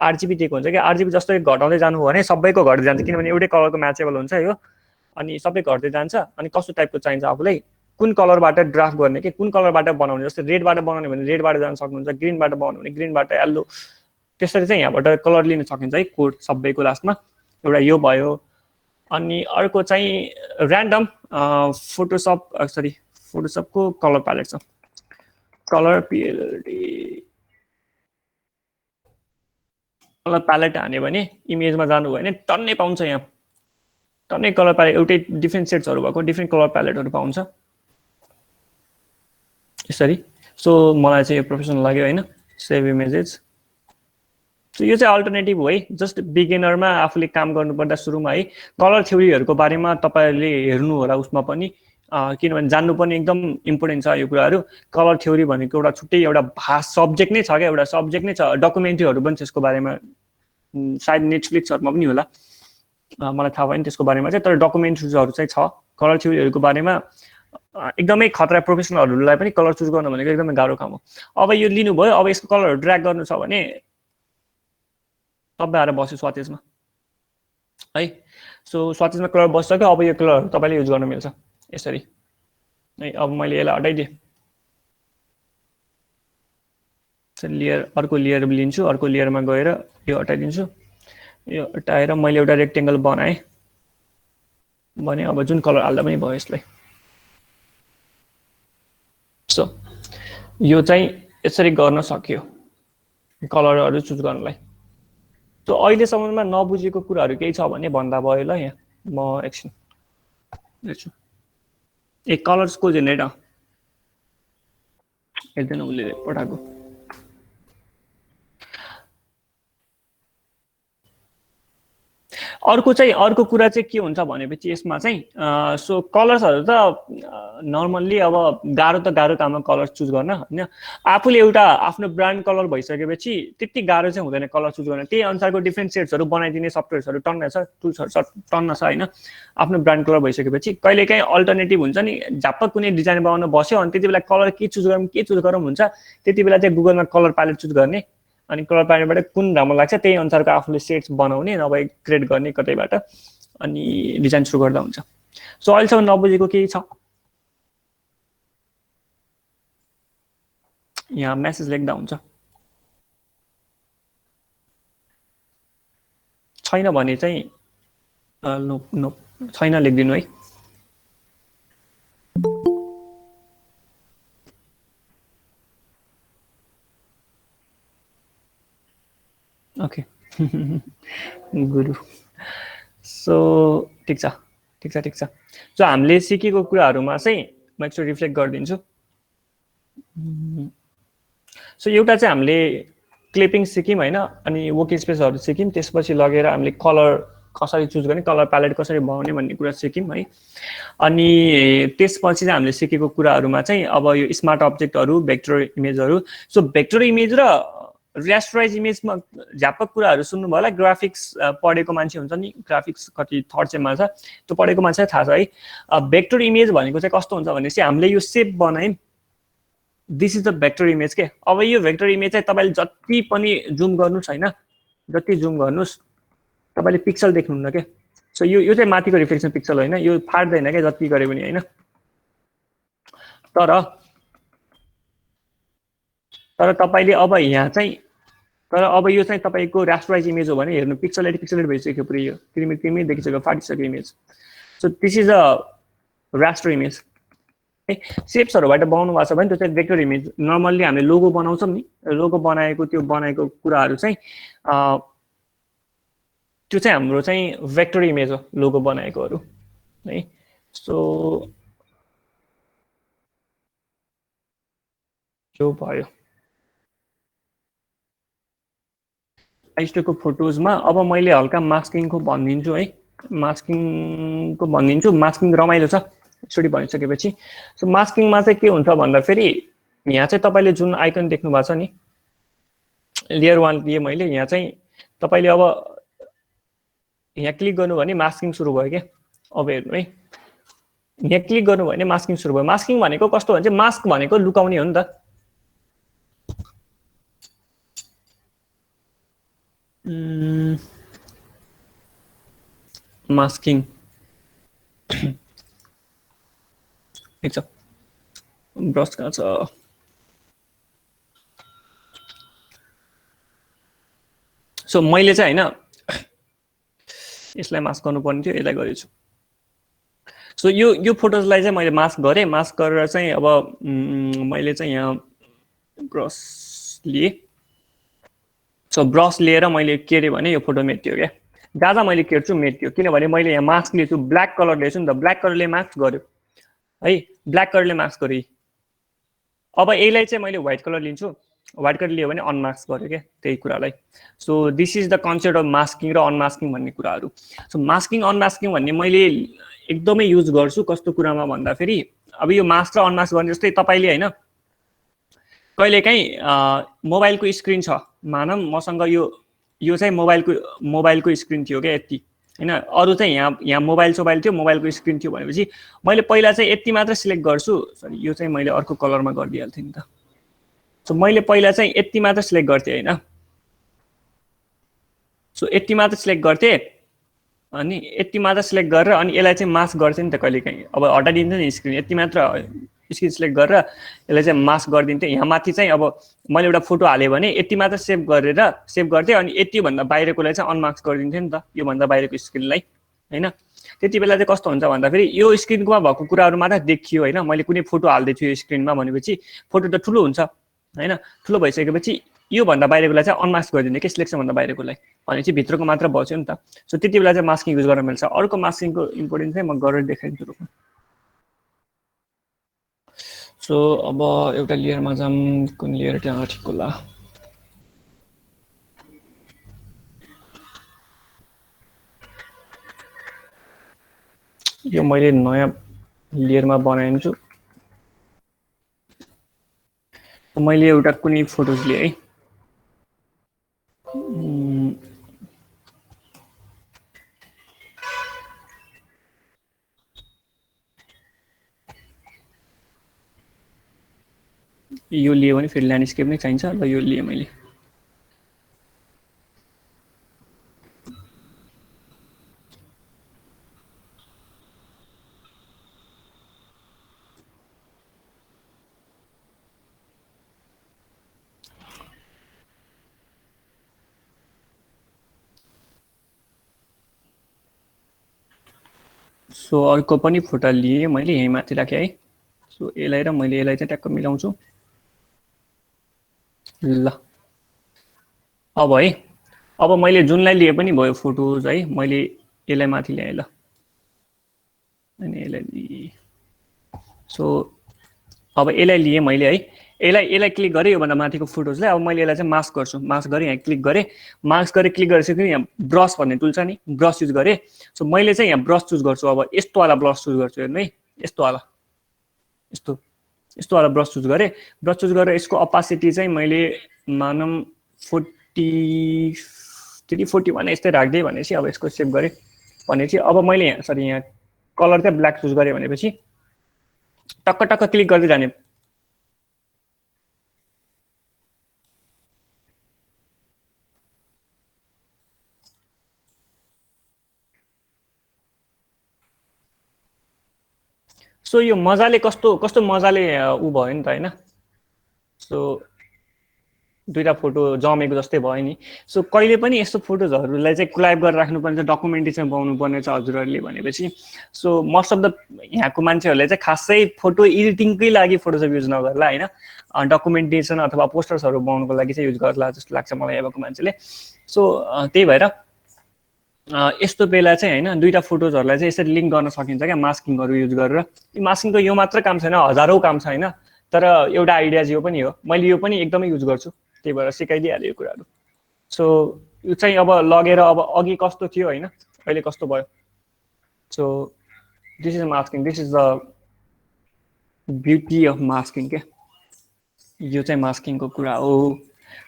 आरजिबी दिएको हुन्छ कि आरजिबी जस्तै घटाउँदै जानु हो भने सबैको घट्दै जान्छ, किनभने एउटै कलरको म्याचेबल हुन्छ यो अनि सबै घट्दै जान्छ। अनि कस्तो टाइपको चाहिन्छ आफूलाई, कुन कलरबाट ड्राफ्ट गर्ने कि कुन कलरबाट बनाउने, जस्तै रेडबाट बनाउने भने रेडबाट जान सक्नुहुन्छ, ग्रिनबाट बनाउने भने ग्रिनबाट, येल्लो, त्यसरी चाहिँ यहाँबाट कलर लिन सकिन्छ है कोड सबैको लास्टमा। एउटा यो भयो। अनि अर्को चाहिँ ऱ्यान्डम फोटोसपको कलर प्यालेट छ, कलर पिएलडी कलर प्यालेट हान्यो भने इमेजमा जानु भयो भने टन्नै पाउँछ यहाँ, टन्नै कलर प्यालेट, एउटै डिफ्रेन्ट सेट्सहरू भएको डिफ्रेन्ट कलर प्यालेटहरू पाउँछ यसरी। सो मलाई चाहिँ यो प्रोफेसनल लाग्यो होइन, सेभ इमेजेस। सो यो चाहिँ अल्टरनेटिभ हो है, जस्ट बिगिनरमा आफूले काम गर्नुपर्दा सुरुमा है। कलर थ्योरीहरूको बारेमा तपाईँहरूले हेर्नु होला उसमा पनि, किनभने जान्नु पनि एकदम इम्पोर्टेन्ट छ यो कुराहरू। कलर थ्योरी भनेको एउटा छुट्टै एउटा सब्जेक्ट नै छ क्या, एउटा सब्जेक्ट नै छ, डकुमेन्ट्रीहरू पनि छ यसको बारेमा, सायद नेटफ्लिक्सहरूमा पनि होला, मलाई थाहा भएन त्यसको बारेमा चाहिँ। तर डकुमेन्ट्रिजहरू चाहिँ छ कलर थ्योरीहरूको बारेमा। एकदमै खतरा प्रोफेसनलहरूलाई पनि कलर चुज गर्नु भनेको एकदमै गाह्रो काम हो। अब यो लिनुभयो, अब यसको कलरहरू ड्र्याग गर्नु छ भने तपाईँ आएर बस्यो स्वातेजमा है। सो स्वातेजमा कलर बसिसक्यो, अब यो कलरहरू तपाईँले युज गर्न मिल्छ यसरी है। अब मैले यसलाई हटाइदिएँ, लेयर अर्को लेयर लिन्छु, अर्को लेयरमा गएर यो हटाइदिन्छु। यो हटाएर मैले एउटा रेक्टेङ्गल बनाएँ भने अब जुन कलर हाल्दा पनि भयो यसलाई। सो यो चाहिँ यसरी गर्न सक्यो कलरहरू चुज गर्नलाई। सो अहिलेसम्ममा नबुझेको कुराहरू केही छ भने भन्दा भयो ल। यहाँ म एकछिन हेर्छु। ए कलर्सको जेनेरेटर हेर्दैन उसले पठाएको। अर्को कुरा चाहिँ के हुन्छ भनेपछि यसमा चाहिँ सो कलर्सहरू त नर्मल्ली अब गाह्रो काममा कलर चुज गर्न होइन। आफूले एउटा आफ्नो ब्रान्ड कलर भइसकेपछि त्यति गाह्रो चाहिँ हुँदैन कलर चुज गर्न। त्यही अनुसारको डिफ्रेन्ट सेड्सहरू बनाइदिने सफ्टवेयर्सहरू टन्न छ, टुल्सहरू टन्न छ होइन। आफ्नो ब्रान्ड कलर भइसकेपछि कहिलेकाहीँ अल्टरनेटिभ हुन्छ नि, झ्याप्प कुनै डिजाइन बनाउन बस्यो अनि त्यति बेला कलर के चुज गरौँ हुन्छ, त्यति बेला चाहिँ गुगलमा कलर प्यालेट चुज गर्ने अनि कलर प्यालेटबाट कुन राम्रो लाग्छ त्यही अनुसारको आफूले सेट्स बनाउने नभए क्रिएट गर्ने कतैबाट अनि डिजाइन सुरु गर्दा हुन्छ। सो अहिलेसम्म नबुझेको केही छ? यहाँ मेसेज लेख्दा हुन्छ, छैन भने चाहिँ नो नो छैन लेखिदिनु है। ओके गुरु। सो ठिक छ। सो हामीले सिकेको कुराहरूमा चाहिँ म एकचोटि रिफ्लेक्ट गरिदिन्छु। सो एउटा चाहिँ हामीले क्लिपिङ सिक्यौँ होइन, अनि वर्किङ स्पेसहरू सिक्यौँ। त्यसपछि लगेर हामीले कलर कसरी चुज गर्ने, कलर प्यालेट कसरी बनाउने भन्ने कुरा सिक्यौँ है। अनि त्यसपछि चाहिँ हामीले सिकेको कुराहरूमा चाहिँ अब यो स्मार्ट अब्जेक्टहरू, भेक्टर इमेजहरू। सो भेक्टर इमेज र रेस्टराइज इमेजमा झ्याप्प कुराहरू सुन्नुभयो होला। ग्राफिक्स पढेको मान्छे हुन्छ नि, ग्राफिक्स कति थर्ड सेममा छ त्यो पढेको मान्छेलाई थाहा छ है। भेक्टर इमेज भनेको चाहिँ कस्तो हुन्छ भनेपछि हामीले यो सेप बनायौँ, this is the vector image के। अब यो भेक्टर इमेज चाहिँ तपाईँले जति पनि जुम गर्नुहोस् होइन, जति जुम गर्नुहोस् तपाईँले पिक्सल देख्नुहुन्न के। सो यो चाहिँ माथिको रिफ्लेक्सन पिक्सल होइन, यो फाट्दैन क्या जति गरे पनि होइन। तर तपाईँले अब यहाँ चाहिँ अब यो चाहिँ तपाईँको रास्टराइज इमेज हो भने हेर्नु पिक्सलेट भइसक्यो पुरै, यो तिमी देखिसक्यो, फाटिसक्यो image. So this is a raster image है। सेप्सहरूबाट बनाउनु भएको छ भने त्यो चाहिँ भेक्टर इमेज। नर्मल्ली हामीले लोगो बनाउँछौँ नि, लोगो बनाएको कुराहरू चाहिँ त्यो चाहिँ हाम्रो चाहिँ भेक्टर इमेज हो, लोगो बनाएकोहरू है। सो यो भयो आइस्टोको फोटोजमा। अब मैले हल्का मास्किङको भनिदिन्छु है, मास्किङ रमाइलो छ एकचोटि भनिसकेपछि। सो मास्किङमा चाहिँ के हुन्छ भन्दाखेरि यहाँ चाहिँ तपाईँले जुन आइकन देख्नु भएको छ नि, लेयर 1 दिएँ मैले। यहाँ चाहिँ तपाईँले अब यहाँ क्लिक गर्नु भने मास्किङ सुरु भयो क्या। अब हेर्नु है, यहाँ क्लिक गर्नु भने मास्किङ सुरु भयो। मास्किङ भनेको कस्तो भन्छ, मास्क भनेको लुकाउने हो नि त। मास्किङ ठिक छ, ब्रस कहाँ छ? सो मैले चाहिँ होइन यसलाई मास्क गर्नुपर्ने थियो, यसलाई गरेछु। सो यो फोटोजलाई चाहिँ मैले मास्क गरेँ। मास्क गरेर चाहिँ अब मैले चाहिँ यहाँ ब्रस लिएँ। सो ब्रस लिएर मैले के अरे भने यो फोटो मेट्यो क्या। जहाँ मैले केट्छु मेट्यो, किनभने मैले यहाँ मास्क लिएछु, ब्ल्याक कलर लिएछु नि त। ब्ल्याक कलरले मास्क गर्यो है, ब्ल्याक कलरले मास्क गरेँ। अब यसलाई चाहिँ मैले व्हाइट कलर लिन्छु, व्हाइट कलर लियो भने अनमास्क गर्यो क्या त्यही कुरालाई। So this is the concept of masking र अनमास्किङ भन्ने कुराहरू। सो मास्किङ अनमास्किङ भन्ने मैले एकदमै युज गर्छु कस्तो कुरामा भन्दाखेरि, अब यो मास्क र अनमास्क गर्ने जस्तै तपाईँले होइन कहिलेकाहीँ मोबाइलको स्क्रिन छ, मानौँ मसँग यो चाहिँ मोबाइलको स्क्रिन थियो क्या यति होइन, अरू चाहिँ यहाँ मोबाइल थियो, मोबाइलको स्क्रिन थियो भनेपछि मैले पहिला चाहिँ यति मात्र सिलेक्ट गर्छु। सरी यो चाहिँ मैले अर्को कलरमा गरिदिइहाल्थेँ नि त। सो मैले पहिला चाहिँ यति मात्र सिलेक्ट गर्थेँ होइन। सो यति मात्र सिलेक्ट गर्थेँ अनि यति मात्र सिलेक्ट गरेर अनि यसलाई चाहिँ मास्क गर्थेँ नि त कहिलेकाहीँ। अब हटाइदिन्थेँ नि स्क्रिन, यति मात्र स्क्रिन सिलेक्ट गरेर यसलाई चाहिँ मास्क गरिदिन्थेँ। यहाँ माथि चाहिँ अब मैले एउटा फोटो हालेँ भने यति मात्र सेभ गर्थेँ अनि यतिभन्दा बाहिरकोलाई चाहिँ अनमास्क गरिदिन्थेँ नि त, योभन्दा बाहिरको स्क्रिनलाई। हैन। त्यति बेला चाहिँ कस्तो हुन्छ भन्दाखेरि यो स्क्रिनमा भएको कुराहरू मात्र देखियो हैन। मैले कुनै फोटो हाल्दै छु यो स्क्रिनमा भनेपछि फोटो त ठुलो हुन्छ हैन। ठुलो भइसकेपछि यो भन्दा बाहिरकोलाई चाहिँ अनमास्क गरिदिने के सिलेक्सन भन्दा बाहिरकोलाई भनेपछि भित्रको मात्र बस्यो नि त। सो त्यति बेला चाहिँ मास्किङ युज गर्न मिल्छ। अर्को मास्किङको इम्पोर्टेन्स चाहिँ म गरेर देखाइदिन्छु रुकौँ। सो अब एउटा लेयरमा जाम, कुन लेयर त्यहाँ ठिक होला। यो मैले नयाँ लेयरमा बनाइदिन्छु। मैले एउटा कुनै फोटोज लिएँ है। यो लियो भने फेरि ल्यान्डस्केप नै चाहिन्छ। ल यो लिएँ मैले। सो अर्को पनि फोटो लिएँ मैले यहीँ माथि राखेँ है। सो यसलाई र मैले यसलाई चाहिँ ट्याक्क मिलाउँछु। ल अब है, अब मैले जुनलाई लिए पनि भयो फोटोज है। मैले यसलाई माथि ल्याएँ ल, अनि यसलाई लिएँ। सो अब यसलाई लिएँ मैले है। यसलाई क्लिक गरेँ योभन्दा माथिको फोटोजलाई। अब मैले यसलाई चाहिँ मास्क गर्छु। मास्क गरेँ, यहाँ क्लिक गरेँ, मास्क गरेँ, क्लिक गरेपछि यहाँ ब्रस भन्ने टुल छ नि, ब्रस युज गरेँ। सो मैले चाहिँ यहाँ ब्रस चुज गर्छु। अब यस्तो वाला ब्रस चुज गर्छु हेर्नु है, यस्तो वाला, यस्तो वाला ब्रस चुज गरेँ। ब्रस चुज गरेर यसको अपासिटी चाहिँ मैले मानौँ 43 41 यस्तै राख्दै भनेपछि अब यसको सेभ गरेँ भनेपछि अब मैले यहाँ सरी यहाँ कलर चाहिँ ब्ल्याक चुज गरेँ भनेपछि टक्क टक्क क्लिक गर्दै जाने। सो यो मजाले कस्तो कस्तो मजाले उ भयो नि त हैन। सो दुईटा फोटो जमेको जस्तै भयो नि। सो कहिले पनि यस्तो फोटोजहरूलाई चाहिँ क्लाइभ गरेर राख्नुपर्ने छ, डकुमेन्टेसन बनाउनु पर्ने छ हजुरहरूले भनेपछि। सो मोस्ट अफ द यहाँको मान्छेहरूले चाहिँ खासै फोटो एडिटिङकै लागि फोटोसप युज नगर्ला हैन, डकुमेन्टेसन अथवा पोस्टर्सहरू बनाउनुको लागि चाहिँ युज गर्ला जस्तो लाग्छ मलाई यहाँको मान्छेले। सो त्यही भएर यस्तो बेला चाहिँ हैन दुईटा फोटोजहरूलाई चाहिँ यसरी लिङ्क गर्न सकिन्छ क्या मास्किङहरू युज गरेर। मास्किङको यो मात्र काम छैन, हजारौँ काम छ हैन। तर एउटा आइडिया यो पनि हो, मैले यो पनि एकदमै युज गर्छु, त्यही भएर सिकाइदिइहाल्यो यो कुराहरू। सो यो चाहिँ अब लगेर अब अघि कस्तो थियो हैन, अहिले कस्तो भयो। So this is masking, this is the beauty of masking के। यो चाहिँ मास्किङको कुरा हो।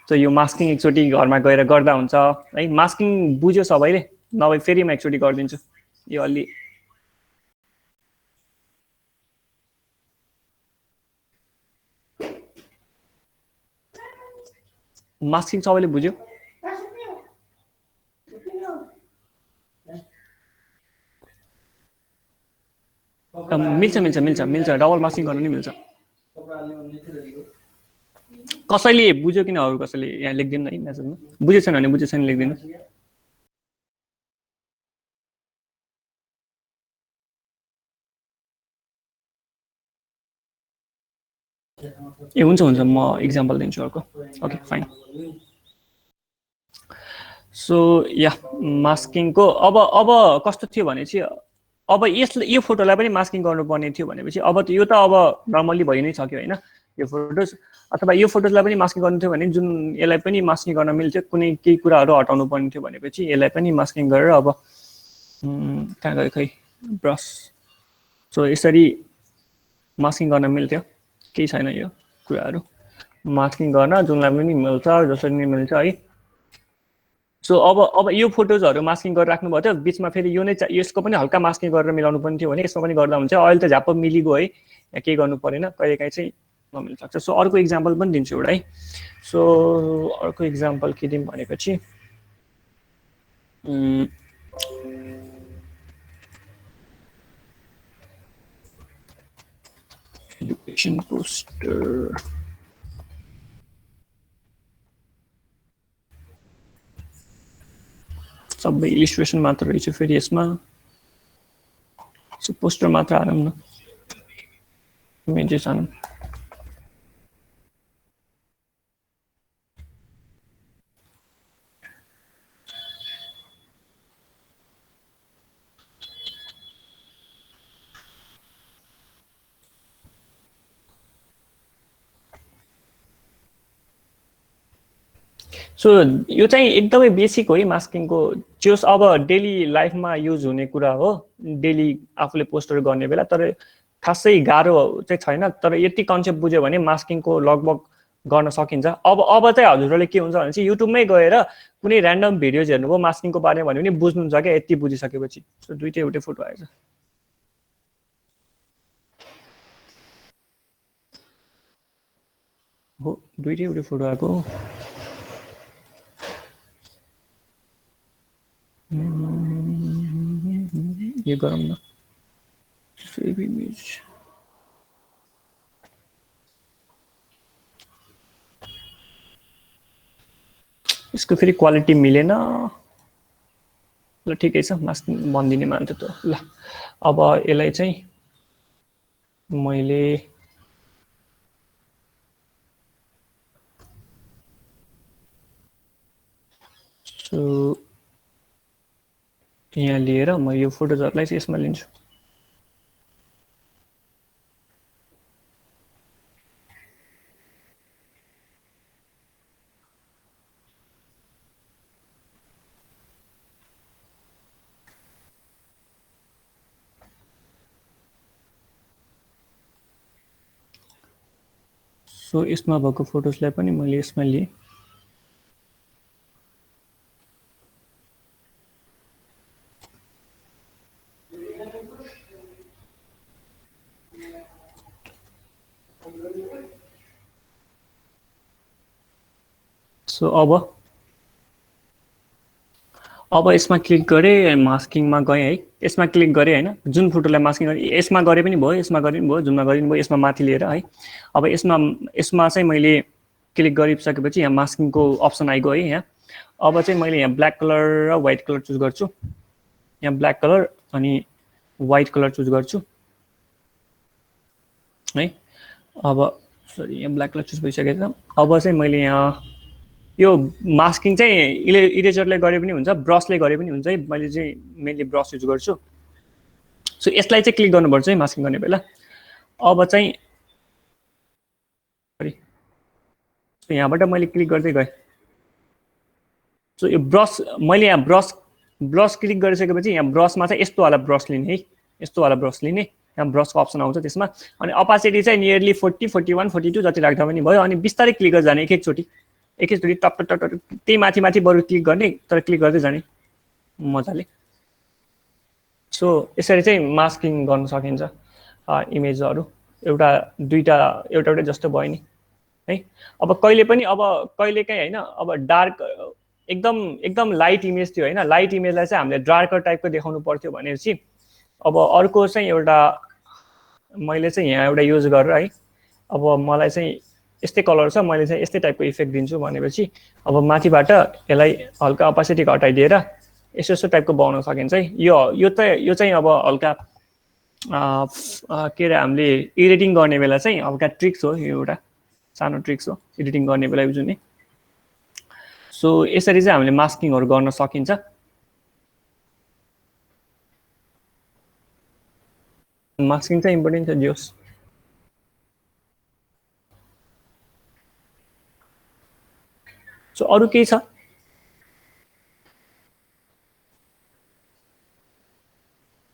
सो यो मास्किङ एकचोटि घरमा गएर गर्दा हुन्छ है। मास्किङ बुझ्यो सबैले, नभए फेरि म एकचोटि गरिदिन्छु यो अलि। मास्किङ सबैले बुझ्यो? मिल्छ मिल्छ मिल्छ मिल्छ, डबल मास्किङ गर्न नि मिल्छ। कसैले बुझ्यो किन अरू कसैले यहाँ लेखिदिनु है म्यासेजमा, बुझेको छैन भने बुझेको छैन लेखिदिनु। ए हुन्छ हुन्छ, म इक्जाम्पल दिन्छु अर्को। Okay fine. सो या मास्किङको अब कस्तो थियो भने चाहिँ अब यसले यो फोटोलाई पनि मास्किङ गर्नुपर्ने थियो भनेपछि अब यो त अब नर्मल्ली भइ नै सक्यो हैन यो फोटोज। अथवा यो फोटोजलाई पनि मास्किङ गर्नु थियो भने जुन यसलाई पनि मास्किङ गर्न मिल्थ्यो, कुनै केही कुराहरू हटाउनु पर्ने थियो भनेपछि यसलाई पनि मास्किङ गरेर अब कहाँ गयो खै ब्रस। सो यसरी मास्किङ गर्न मिल्थ्यो, केही छैन यो कुराहरू। मास्किङ गर्न जुनलाई पनि मिल्छ, जसरी नै मिल्छ है। सो अब यो फोटोजहरू मास्किङ गरेर राख्नुभएको थियो, बिचमा फेरि यो नै यसको पनि हल्का मास्किङ गरेर मिलाउनु पर्ने थियो भने यसमा पनि गर्दा हुन्छ। अहिले त झ्याप्प मिलिगयो है, यहाँ केही गर्नु परेन, कहिलेकाहीँ चाहिँ नमिल्न सक्छ। सो अर्को इक्जाम्पल पनि दिन्छु एउटा है। सो अर्को इक्जाम्पल के दिउँ भनेपछि एजुकेसन पोस्टर, सबै इलिस्ट्रेसन मात्र रहेछ फेरि यसमा। पोस्टर मात्र हानौँ न, इमेजेस हानौँ। सो यो चाहिँ एकदमै बेसिक हो है मास्किङको, जस अब डेली लाइफमा युज हुने कुरा हो, डेली आफूले पोस्टर गर्ने बेला, तर खासै गाह्रो चाहिँ छैन। तर यति कन्सेप्ट बुझ्यो भने मास्किङको लगभग गर्न सकिन्छ। अब चाहिँ हजुरहरूले के हुन्छ भने चाहिँ युट्युबमै गएर कुनै ऱ्यान्डम भिडियोज हेर्नुभयो मास्किङको बारेमा भन्यो भने बुझ्नुहुन्छ क्या, यति बुझिसकेपछि। सो दुइटै एउटै फोटो आएछ। हो दुइटै एउटै फोटो आएको। यो गरौँ न, सेभ इमेज। यसको फेरि क्वालिटी मिलेन। ल ठिकै छ, मास्किङ बनिदिने मान्छे त। ल अब यसलाई चाहिँ मैले सो यहाँ लिएर म यो फोटोजहरूलाई चाहिँ यसमा लिन्छु। सो यसमा भएको फोटोजलाई पनि मैले यसमा लिएँ। सो अब यसमा क्लिक गरेँ, मास्किङमा गएँ है, यसमा क्लिक गरेँ होइन, जुन फोटोलाई मास्किङ गरेँ यसमा गरे पनि भयो, यसमा गरे पनि भयो, जुनमा गरे पनि भयो, यसमा माथि लिएर है। अब यसमा चाहिँ मैले क्लिक गरिसकेपछि यहाँ मास्किङको अप्सन आइगयो है। यहाँ अब चाहिँ मैले यहाँ ब्ल्याक कलर र व्हाइट कलर चुज गर्छु। यहाँ ब्ल्याक कलर अनि व्हाइट कलर चुज गर्छु है। अब सरी, यहाँ ब्ल्याक कलर चुज भइसकेको छ। अब चाहिँ मैले यहाँ यो मास्किङ चाहिँ इरेजरले गरे पनि हुन्छ, ब्रसले गरे पनि हुन्छ है। मैले चाहिँ मेनली ब्रस युज गर्छु। सो यसलाई चाहिँ क्लिक गर्नुपर्छ है मास्किङ गर्ने बेला। अब चाहिँ सो यहाँबाट मैले क्लिक गर्दै गएँ। सो यो ब्रस मैले यहाँ ब्रस क्लिक गरिसकेपछि यहाँ ब्रसमा चाहिँ यस्तो वाला ब्रस लिने है, यस्तो वाला ब्रस लिने। यहाँ ब्रसको अप्सन आउँछ त्यसमा। अनि अपासिटी चाहिँ नियरली 40, 41, 42 जति राख्दा पनि भयो। अनि बिस्तारै क्लिक गर्दै जाने, एकैचोटि टप टप टप त्यही माथि बरु क्लिक गर्ने, तर क्लिक गर्दै जाने मजाले। सो यसरी चाहिँ मास्किङ गर्न सकिन्छ इमेजहरू। एउटा एउटै जस्तो भयो नि है। अब कहिले पनि कहिलेकाहीँ होइन, अब डार्क एकदम लाइट इमेज थियो होइन, लाइट इमेजलाई चाहिँ हामीले डार्कर टाइपको देखाउनु पर्थ्यो भनेपछि अब अर्को चाहिँ एउटा मैले चाहिँ यहाँ एउटा युज गरेर है, अब मलाई चाहिँ यस्तै कलर छ, मैले चाहिँ यस्तै टाइपको इफेक्ट दिन्छु भनेपछि अब माथिबाट यसलाई हल्का अपासिटी घटाइदिएर यस्तो टाइपको बनाउन सकिन्छ है। यो चाहिँ अब हल्का के अरे हामीले एडिटिङ गर्ने बेला चाहिँ हल्का ट्रिक्स हो, यो एउटा सानो ट्रिक्स हो एडिटिङ गर्ने बेला युज हुने। सो यसरी चाहिँ हामीले मास्किङहरू गर्न सकिन्छ। मास्किङ चाहिँ इम्पोर्टेन्ट छ जोस। सो अरू केही छ?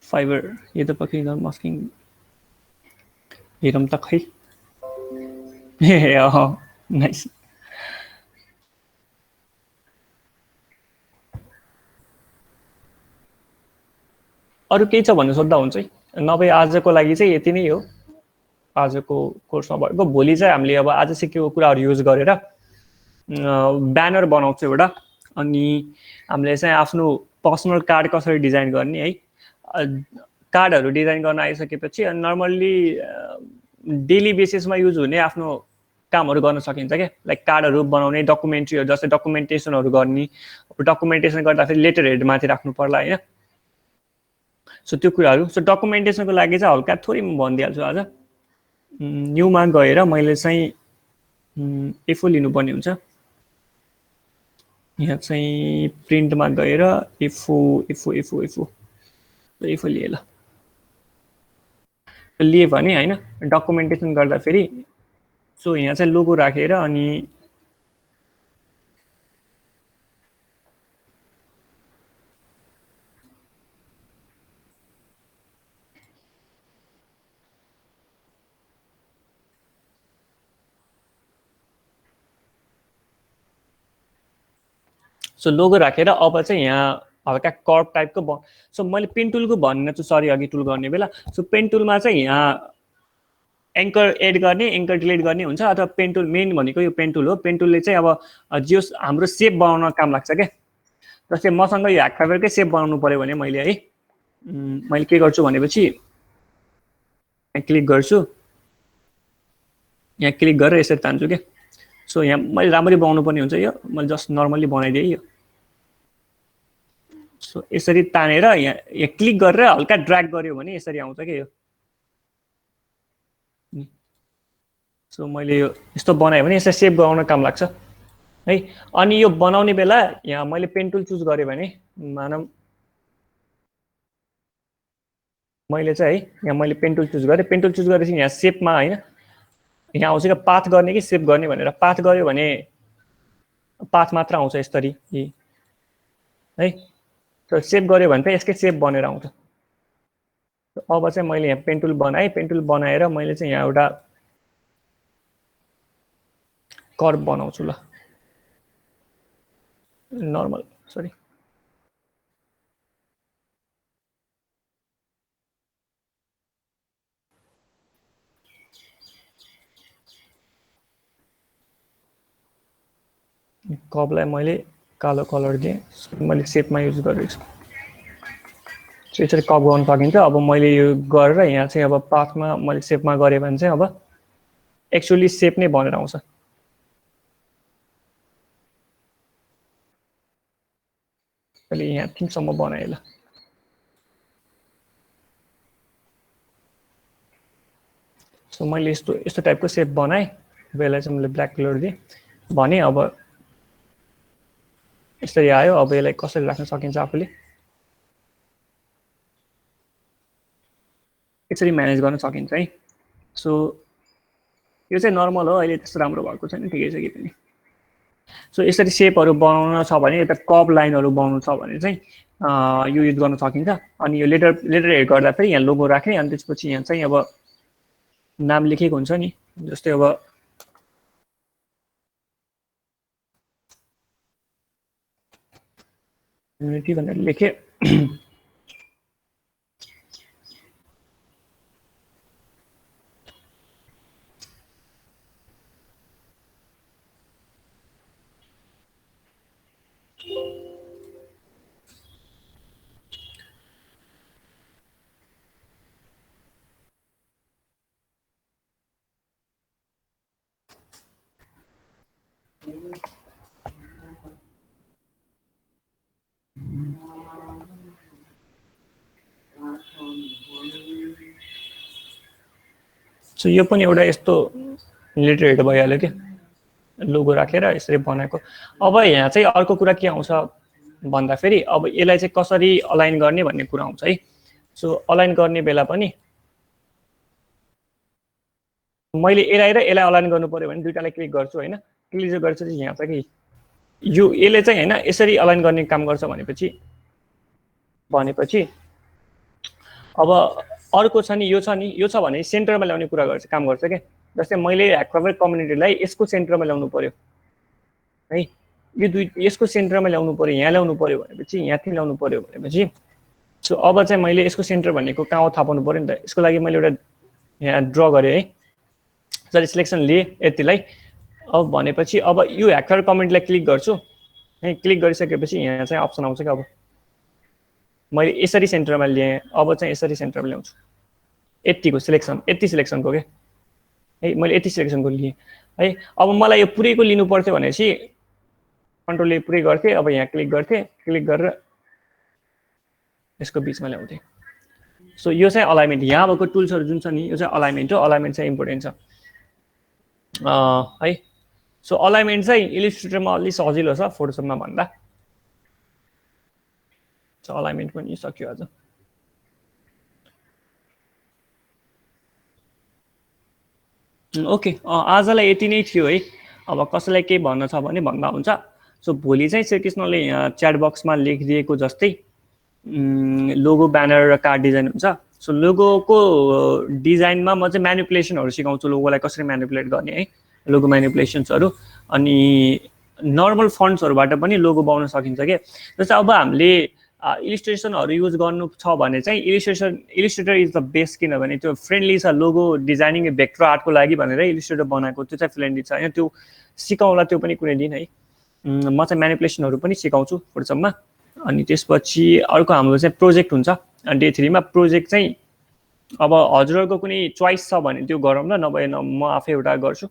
फाइबर यो त पक्कै मास्किङ हेरौँ त खै। A nice. अरू केही छ भन्नु सोद्धा हुन्छ है, नभए आजको लागि चाहिँ यति नै हो आजको कोर्समा भएको। भोलि चाहिँ हामीले अब आज सिकेको कुराहरू युज गरेर ब्यानर बनाउँछु एउटा। अनि हामीले चाहिँ आफ्नो पर्सनल कार्ड कसरी डिजाइन गर्ने है, कार्डहरू डिजाइन गर्न आइसकेपछि नर्मल्ली डेली बेसिसमा युज हुने आफ्नो कामहरू गर्न सकिन्छ क्या। लाइक कार्डहरू बनाउने, डकुमेन्ट्रीहरू जस्तै डकुमेन्टेसनहरू गर्ने। डकुमेन्टेसन गर्दाखेरि लेटर हेड माथि राख्नु पर्ला होइन। सो त्यो कुराहरू सो डकुमेन्टेसनको लागि चाहिँ हल्का थोरै म भनिदिइहाल्छु आज न्यूमा गएर मैले चाहिँ एफओ लिनुपर्ने हुन्छ यहाँ चाहिँ प्रिन्टमा गएर FO FO FO FO FO लिए ल लिए भने हैन डकुमेन्टेसन गर्दा फेरि सो यहाँ चाहिँ लोगो राखेर अनि सो लोगो राखेर अब चाहिँ यहाँ हल्का कर्भ टाइपको सो मैले पेन टुलको भन्न चाहिँ सरी अघि टुल गर्ने बेला सो पेन टुलमा चाहिँ यहाँ एङ्कर एड गर्ने एङ्कर डिलिट गर्ने हुन्छ अथवा पेन टुल मेन भनेको यो पेन टुल हो पेन टुलले चाहिँ अब जो हाम्रो सेप बनाउन काम लाग्छ क्या जस्तै मसँग यो ह्याक फाइबरकै सेप बनाउनु पर्यो भने मैले है मैले के गर्छु भनेपछि क्लिक गर्छु यहाँ क्लिक गरेर यसरी तान्छु क्या सो यहाँ मैले राम्ररी बनाउनु पर्ने हुन्छ यो मैले जस्ट नर्मली बनाइदिएँ यो सो यसरी तानेर यहाँ क्लिक गरेर हल्का ड्र्याग गर्यो भने यसरी आउँछ क्या यो सो मैले यो यस्तो बनाएँ भने यसलाई सेभ गराउन काम लाग्छ है अनि यो बनाउने बेला यहाँ मैले पेन टुल चुज गरेँ भने मानौँ मैले चाहिँ है यहाँ मैले पेन टुल चुज गरेँ पेन टुल चुज गरेपछि यहाँ सेपमा हैन यहाँ आउँछ क्या पाथ गर्ने कि सेभ गर्ने भनेर पाथ गर्यो भने पाथ मात्र आउँछ यसरी है तर सेभ गर्यो भने त यसकै सेप बनेर आउँछ अब चाहिँ मैले यहाँ पेन टुल बनाएँ पेन टुल बनाएर मैले चाहिँ यहाँ एउटा कर्भ बनाउँछु ल नर्मल सरी कर्भलाई मैले कालो कलर दिएँ मैले सेपमा युज गरेको छु यसरी कर्भ गर्न सकिन्छ अब मैले यो गरेर यहाँ चाहिँ अब पाथमा मैले सेपमा गरेँ भने चाहिँ अब एक्चुअली सेप नै बनेर आउँछ अहिले यहाँ थिमसम्म बनाएँ ल सो मैले यस्तो टाइपको सेप बनाएँ बेला चाहिँ मैले ब्ल्याक कलर दिएँ भने अब यसरी आयो अब यसलाई कसरी राख्न सकिन्छ आफूले यसरी म्यानेज गर्न सकिन्छ है सो यो चाहिँ नर्मल हो अहिले त्यस्तो राम्रो भएको छैन ठिकै छ कि पनि सो यसरी सेपहरू बनाउन छ भने यता कर्भ लाइनहरू बनाउनु छ भने चाहिँ यो युज गर्न सकिन्छ अनि यो लेटर हेड गर्दा फेरि यहाँ लोगो राख्ने अनि त्यसपछि यहाँ चाहिँ अब नाम लेखेको हुन्छ नि जस्तै अब युनिटी भनेर लेखेँ सो यो पनि एउटा यस्तो रिलेटेड भइहाल्यो क्या लोगो राखेर यसरी बनाएको अब यहाँ चाहिँ अर्को कुरा के आउँछ भन्दाखेरि अब यसलाई चाहिँ कसरी अलाइन गर्ने भन्ने कुरा आउँछ है सो अलाइन गर्ने बेला पनि मैले यसलाई र यसलाई अलाइन गर्नु पर्यो भने दुईटालाई क्लिक गर्छु हैन क्लिक गरेपछि यहाँ छ कि यो यसले चाहिँ हैन यसरी अलाइन गर्ने काम गर्छ भनेपछि अब अर्को छ नि यो छ भने सेन्टरमा ल्याउने कुरा गर्छ काम गर्छ के जस्तै मैले ह्याकफाइबर कम्युनिटीलाई यसको सेन्टरमा ल्याउनु पर्यो है यो यसको सेन्टरमा ल्याउनु पर्यो यहाँ ल्याउनु पर्यो भनेपछि यहाँ चाहिँ ल्याउनु पर्यो भनेपछि सो अब चाहिँ मैले यसको सेन्टर भनेको कहाँ थाहा पाउनु पर्यो नि त यसको लागि मैले एउटा यहाँ ड्र गरेँ है जसरी सिलेक्सन लिए यतिलाई अब भनेपछि अब यो ह्याकफाइबर कम्युनिटीलाई क्लिक गर्छु है क्लिक गरिसकेपछि यहाँ चाहिँ अप्सन आउँछ कि अब मैले यसरी सेन्टरमा ल्याएँ अब चाहिँ यसरी सेन्टरमा ल्याउँछु यतिको सिलेक्सनको के है मैले यति सिलेक्सनको लिएँ है अब मलाई यो पुरैको लिनु पर्थ्यो भनेपछि कन्ट्रोलले पुरै गर्थेँ अब यहाँ क्लिक गर्थेँ क्लिक गरेर यसको बिचमा ल्याउँथेँ सो यो चाहिँ अलाइनमेन्ट, यहाँ भएको टुल्सहरू जुन छ नि यो चाहिँ अलाइनमेन्ट हो, अलाइनमेन्ट चाहिँ इम्पोर्टेन्ट छ है। सो अलाइनमेन्ट चाहिँ इलिस्ट्रेटरमा अलि सजिलो छ फोटोसपमा भन्दा। अलाइनमेन्ट पनि सक्यो आज। ओके, आजलाई यति नै थियो है। अब कसैलाई केही भन्न छ भने भन्दा हुन्छ। सो भोलि चाहिँ श्रीकृष्णले यहाँ च्याट बक्समा लेखिदिएको जस्तै लोगो, ब्यानर र कार्ड डिजाइन हुन्छ। सो लोगोको डिजाइनमा म चाहिँ म्यानिपुलेसनहरू सिकाउँछु, लोगोलाई कसरी म्यानिपुलेट गर्ने है, लोगो म्यानिपुलेसन्सहरू। अनि नर्मल फन्ट्सहरूबाट पनि लोगो बनाउन सकिन्छ के। जस्तै अब हामीले इलिस्ट्रेसनहरू युज गर्नु छ भने चाहिँ इलिस्ट्रेटर इज द बेस्ट, किनभने त्यो फ्रेन्डली छ। लोगो डिजाइनिङ भेक्टर आर्टको लागि भनेर इलिस्ट्रेटर बनाएको, त्यो चाहिँ फ्रेन्डली छ होइन। त्यो सिकाउँला त्यो पनि कुनै दिन है। म चाहिँ म्यानिपुलेसनहरू पनि सिकाउँछु फोटोसपमा। अनि त्यसपछि अर्को हाम्रो चाहिँ प्रोजेक्ट हुन्छ डे 3 मा। प्रोजेक्ट चाहिँ अब हजुरहरूको कुनै चोइस छ भने त्यो गरौँ ल, नभए म आफै एउटा गर्छु।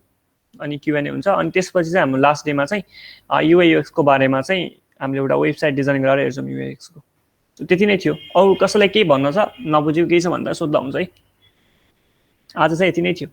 अनि Q&A हुन्छ। अनि त्यसपछि चाहिँ हाम्रो लास्ट डेमा चाहिँ UI UX को बारेमा चाहिँ हामीले एउटा वेबसाइट डिजाइन गरेर हेर्छौँ UI UX को। त्यति नै थियो। अरू कसैलाई केही भन्न छ, नबुझेको केही छ भन्दा सोध्दा हुन्छ है। आज चाहिँ यति नै थियो।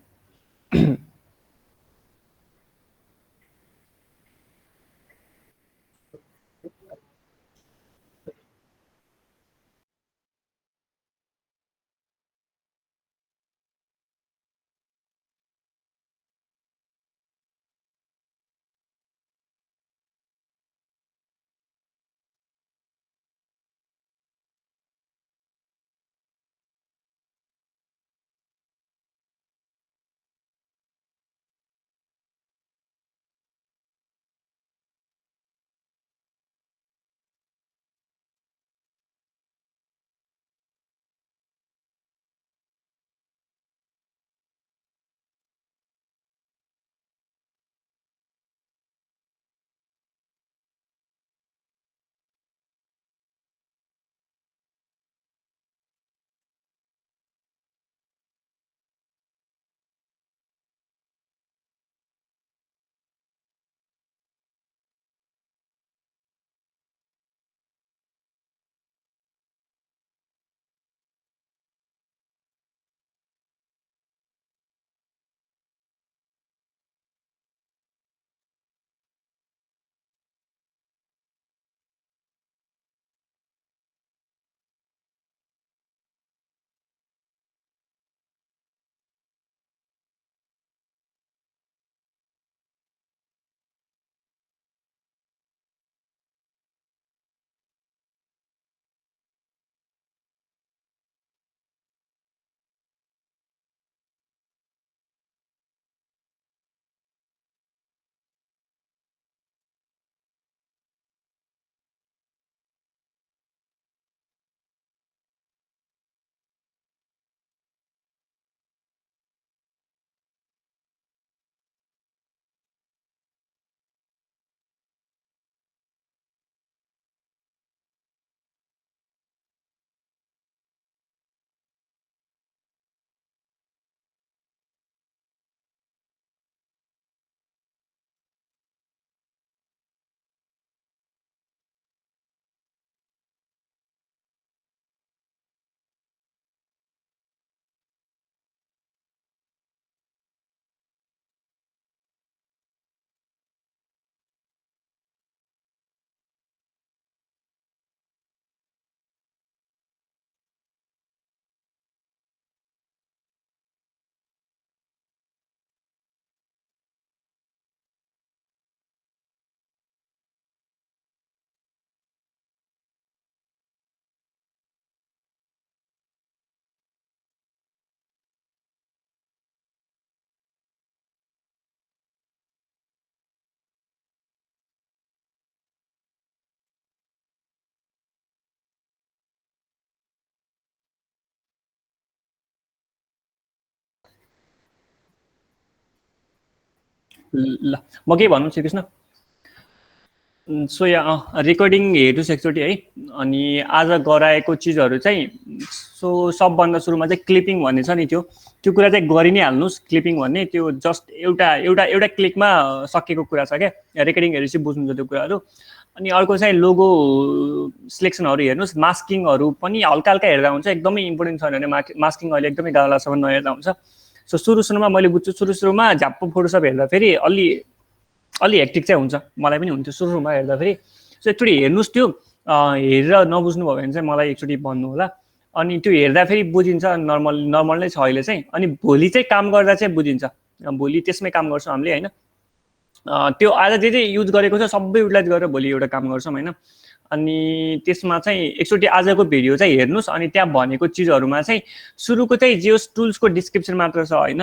ल म के भन्नु श्रीकृष्ण। सो यहाँ रेकर्डिङ हेर्नुहोस् एकचोटि है। अनि आज गराएको चिजहरू चाहिँ सो सबभन्दा सुरुमा चाहिँ क्लिपिङ भन्ने छ नि, त्यो कुरा चाहिँ गरि नै हाल्नुहोस्। क्लिपिङ भन्ने त्यो जस्ट एउटा क्लिकमा सकेको कुरा छ क्या। रेकर्डिङ हेरेपछि बुझ्नुहुन्छ त्यो कुराहरू। अनि अर्को चाहिँ लोगो सिलेक्सनहरू हेर्नुहोस्, मास्किङहरू पनि हल्का हल्का हेर्दा हुन्छ, एकदमै इम्पोर्टेन्ट छैन भने मास्किङ अहिले एकदमै गाह्रो लाग्छ भने नहेर्दा हुन्छ। सो सुरुमा मैले बुझ्छु, सुरुमा झ्याप्पो फोटोसप हेर्दाखेरि अलि हेक्टिक चाहिँ हुन्छ, मलाई पनि हुन्थ्यो सुरुमा हेर्दाखेरि। सो एकचोटि हेर्नुहोस्, त्यो हेरेर नबुझ्नु भयो भने चाहिँ मलाई एकचोटि भन्नु होला। अनि त्यो हेर्दा फेरि बुझिन्छ, नर्मल नै छ अहिले चाहिँ। अनि भोलि चाहिँ काम गर्दा चाहिँ बुझिन्छ, भोलि त्यसमै काम गर्छौँ हामीले होइन। त्यो आज जे युज गरेको छ सबै युटिलाइज गरेर भोलि एउटा काम गर्छौँ होइन। अनि त्यसमा चाहिँ एकचोटि आजको भिडियो चाहिँ हेर्नुहोस्, अनि त्यहाँ भनेको चिजहरूमा चाहिँ सुरुको चाहिँ जे होस् टुल्सको डिस्क्रिप्सन मात्र छ होइन।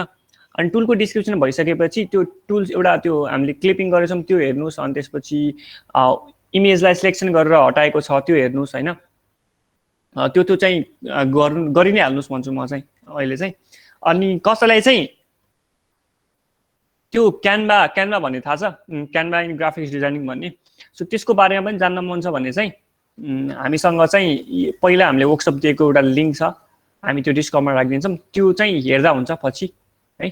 अनि टुलको डिस्क्रिप्सन भइसकेपछि त्यो टुल्स एउटा त्यो हामीले क्लिपिङ गरेछौँ त्यो हेर्नुहोस्, अनि त्यसपछि इमेजलाई सिलेक्सन गरेर हटाएको छ त्यो हेर्नुहोस् होइन। त्यो चाहिँ गरि नै हाल्नुहोस् भन्छु म चाहिँ अहिले चाहिँ। अनि कसैलाई चाहिँ त्यो क्यानभा भन्ने थाहा छ, क्यानभा इन ग्राफिक्स डिजाइनिङ भन्ने, सो त्यसको बारेमा पनि जान्न मन छ भने चाहिँ हामीसँग चाहिँ पहिला हामीले वर्कसप दिएको एउटा लिङ्क छ, हामी त्यो डिस्कभरमा राखिदिन्छौँ, त्यो चाहिँ हेर्दा हुन्छ पछि है।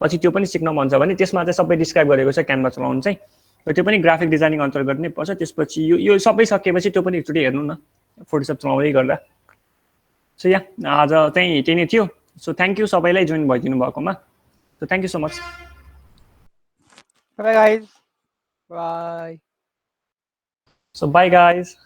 पछि त्यो पनि सिक्न मन छ भने त्यसमा चाहिँ सबै डिस्क्राइब गरेको छ क्यानभा चलाउनु चाहिँ, र त्यो पनि ग्राफिक डिजाइनिङ अन्तर्गत नै पर्छ। त्यसपछि यो सबै सकेपछि त्यो पनि एकचोटि हेर्नु न फोटोसप चलाउँदै गर्दा। सो आज चाहिँ त्यही नै थियो। सो थ्याङ्क यू सबैलाई जोइन भइदिनु भएकोमा। So thank you so much. Bye guys. Bye. So bye guys.